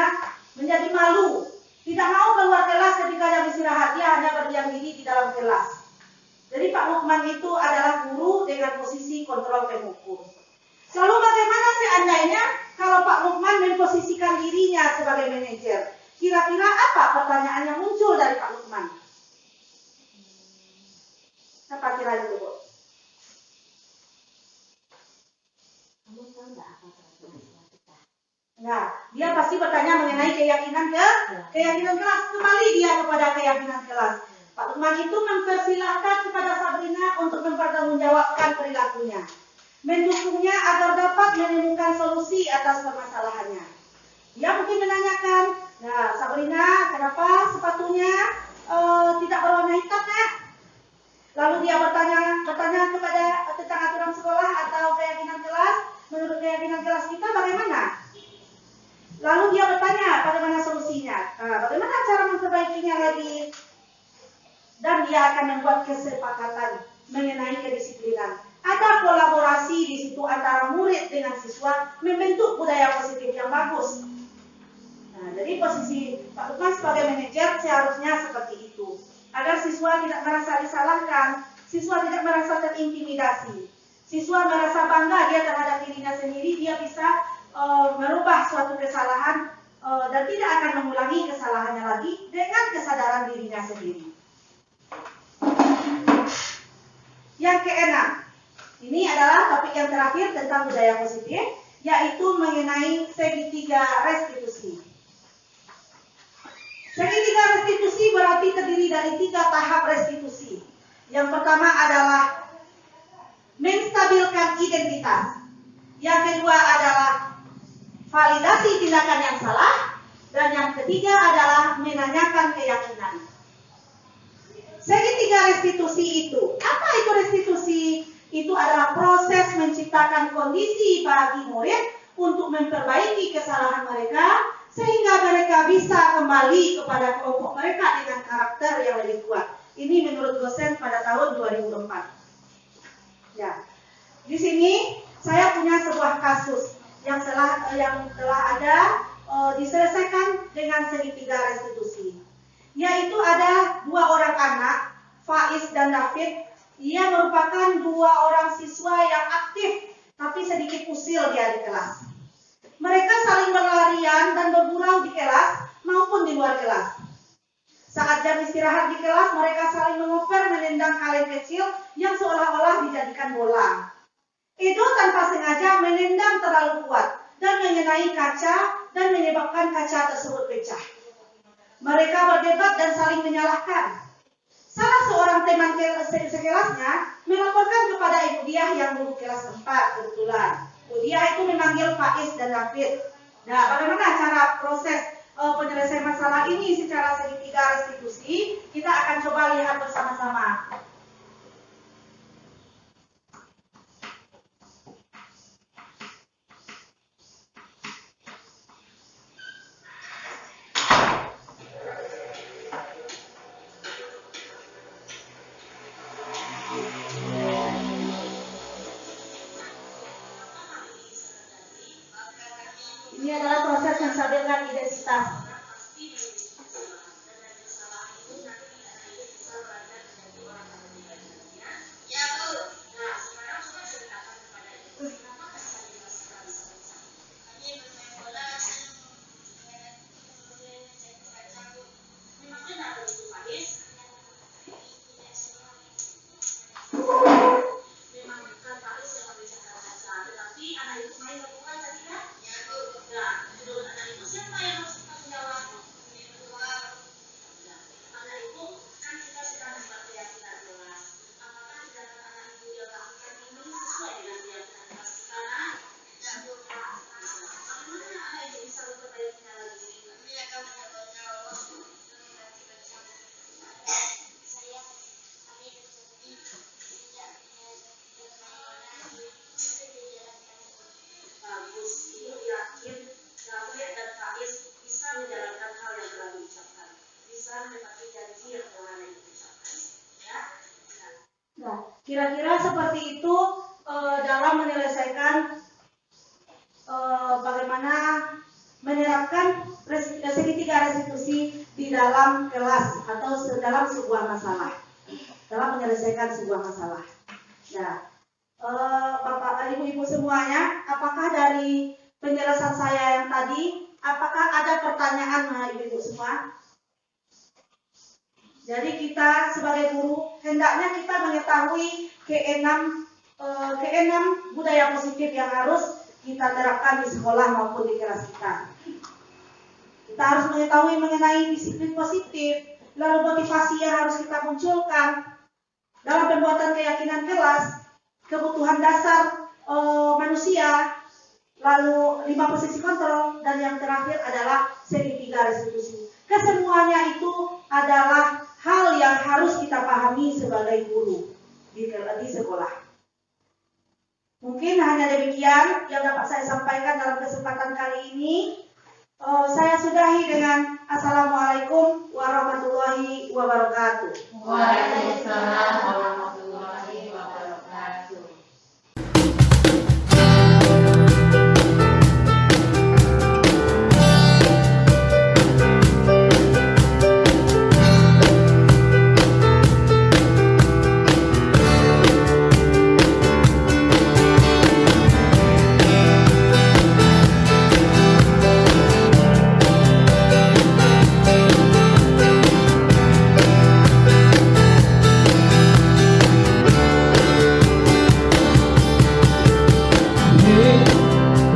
menjadi malu, tidak mau keluar kelas ketika jam istirahat, dia hanya berdiam diri di dalam kelas. Jadi Pak Lukman itu adalah guru dengan posisi kontrol penghukum. Lalu bagaimana seandainya kalau Pak Lukman memposisikan dirinya sebagai manajer? Kira-kira apa pertanyaan yang muncul dari Pak Lukman? Apa kira itu, Bu? apa peraturan sekolah kita. Nah, dia pasti bertanya mengenai keyakinan kelas. Kembali dia kepada keyakinan kelas. Pak Lukman itu mempersilahkan kepada Sabrina untuk mempertanggungjawabkan perilakunya, mendukungnya agar dapat menemukan solusi atas permasalahannya. Dia mungkin menanyakan, nah Sabrina, kenapa sepatunya tidak berwarna hitam, Nak? Lalu dia bertanya kepada tentang aturan sekolah atau keyakinan kelas. Menurut keyakinan kelas kita bagaimana? Lalu dia bertanya bagaimana solusinya. Bagaimana cara memperbaikinya lagi? Dan dia akan membuat kesepakatan mengenai kedisiplinan. Ada kolaborasi di situ antara murid dengan siswa membentuk budaya positif yang bagus. Nah, jadi posisi Pak Lukman sebagai manajer seharusnya seperti itu. Agar siswa tidak merasa disalahkan, siswa tidak merasa terintimidasi. Siswa merasa bangga dia terhadap dirinya sendiri, dia bisa merubah suatu kesalahan dan tidak akan mengulangi kesalahannya lagi dengan kesadaran dirinya sendiri. Yang keenam, ini adalah topik yang terakhir tentang budaya positif, yaitu mengenai segitiga restitusi. Segitiga restitusi berarti terdiri dari 3 tahap restitusi. Yang pertama adalah menstabilkan identitas. Yang kedua adalah validasi tindakan yang salah. Dan yang ketiga adalah menanyakan keyakinan. Segitiga restitusi itu, apa itu restitusi? Itu adalah proses menciptakan kondisi bagi murid untuk memperbaiki kesalahan mereka sehingga mereka bisa kembali kepada kelompok mereka dengan karakter yang lebih kuat. Ini menurut dosen pada tahun 2004. Ya, di sini saya punya sebuah kasus yang telah ada diselesaikan dengan segitiga restitusi. Yaitu ada 2 orang anak, Faiz dan David. Ia merupakan 2 orang siswa yang aktif, tapi sedikit usil dia di kelas. Mereka saling berlarian dan bergurau di kelas maupun di luar kelas. Saat jam istirahat di kelas, mereka saling mengoper menendang kaleng kecil yang seolah-olah dijadikan bola. Edo tanpa sengaja menendang terlalu kuat dan mengenai kaca dan menyebabkan kaca tersebut pecah. Mereka berdebat dan saling menyalahkan. Salah seorang teman sekelasnya melaporkan kepada Ibu Diah yang duduk kelas 4 kebetulan. Ibu Diah itu memanggil Faiz dan David. Nah, bagaimana cara proses penyelesaian masalah ini secara segitiga restitusi? Kita akan coba lihat bersama-sama. Ini adalah proses menstabilkan identitas. Kira-kira seperti itu dalam menyelesaikan bagaimana menerapkan segitiga restitusi di dalam kelas atau dalam sebuah masalah, dalam menyelesaikan sebuah masalah. Nah, Bapak, Ibu-ibu semuanya, apakah dari penjelasan saya yang tadi, apakah ada pertanyaan Ibu-ibu semua? Jadi kita sebagai guru hendaknya kita mengetahui keenam budaya positif yang harus kita terapkan di sekolah maupun di kelas kita. Kita harus mengetahui mengenai disiplin positif, lalu motivasi yang harus kita munculkan dalam pembuatan keyakinan kelas, kebutuhan dasar manusia, lalu 5 posisi kontrol, dan yang terakhir adalah segitiga restitusi. Kesemuanya itu adalah hal yang harus kita pahami sebagai guru di sekolah. Mungkin hanya demikian yang dapat saya sampaikan dalam kesempatan kali ini. Saya sudahi dengan Assalamualaikum warahmatullahi wabarakatuh. Waalaikumsalam warahmatullahi wabarakatuh.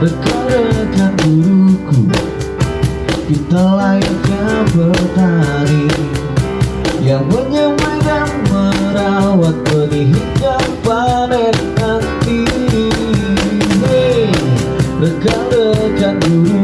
Rekan-rekan guruku, kita layaknya petani yang menyemai dan merawat benih hingga panen nanti. Rekan-rekan guruku,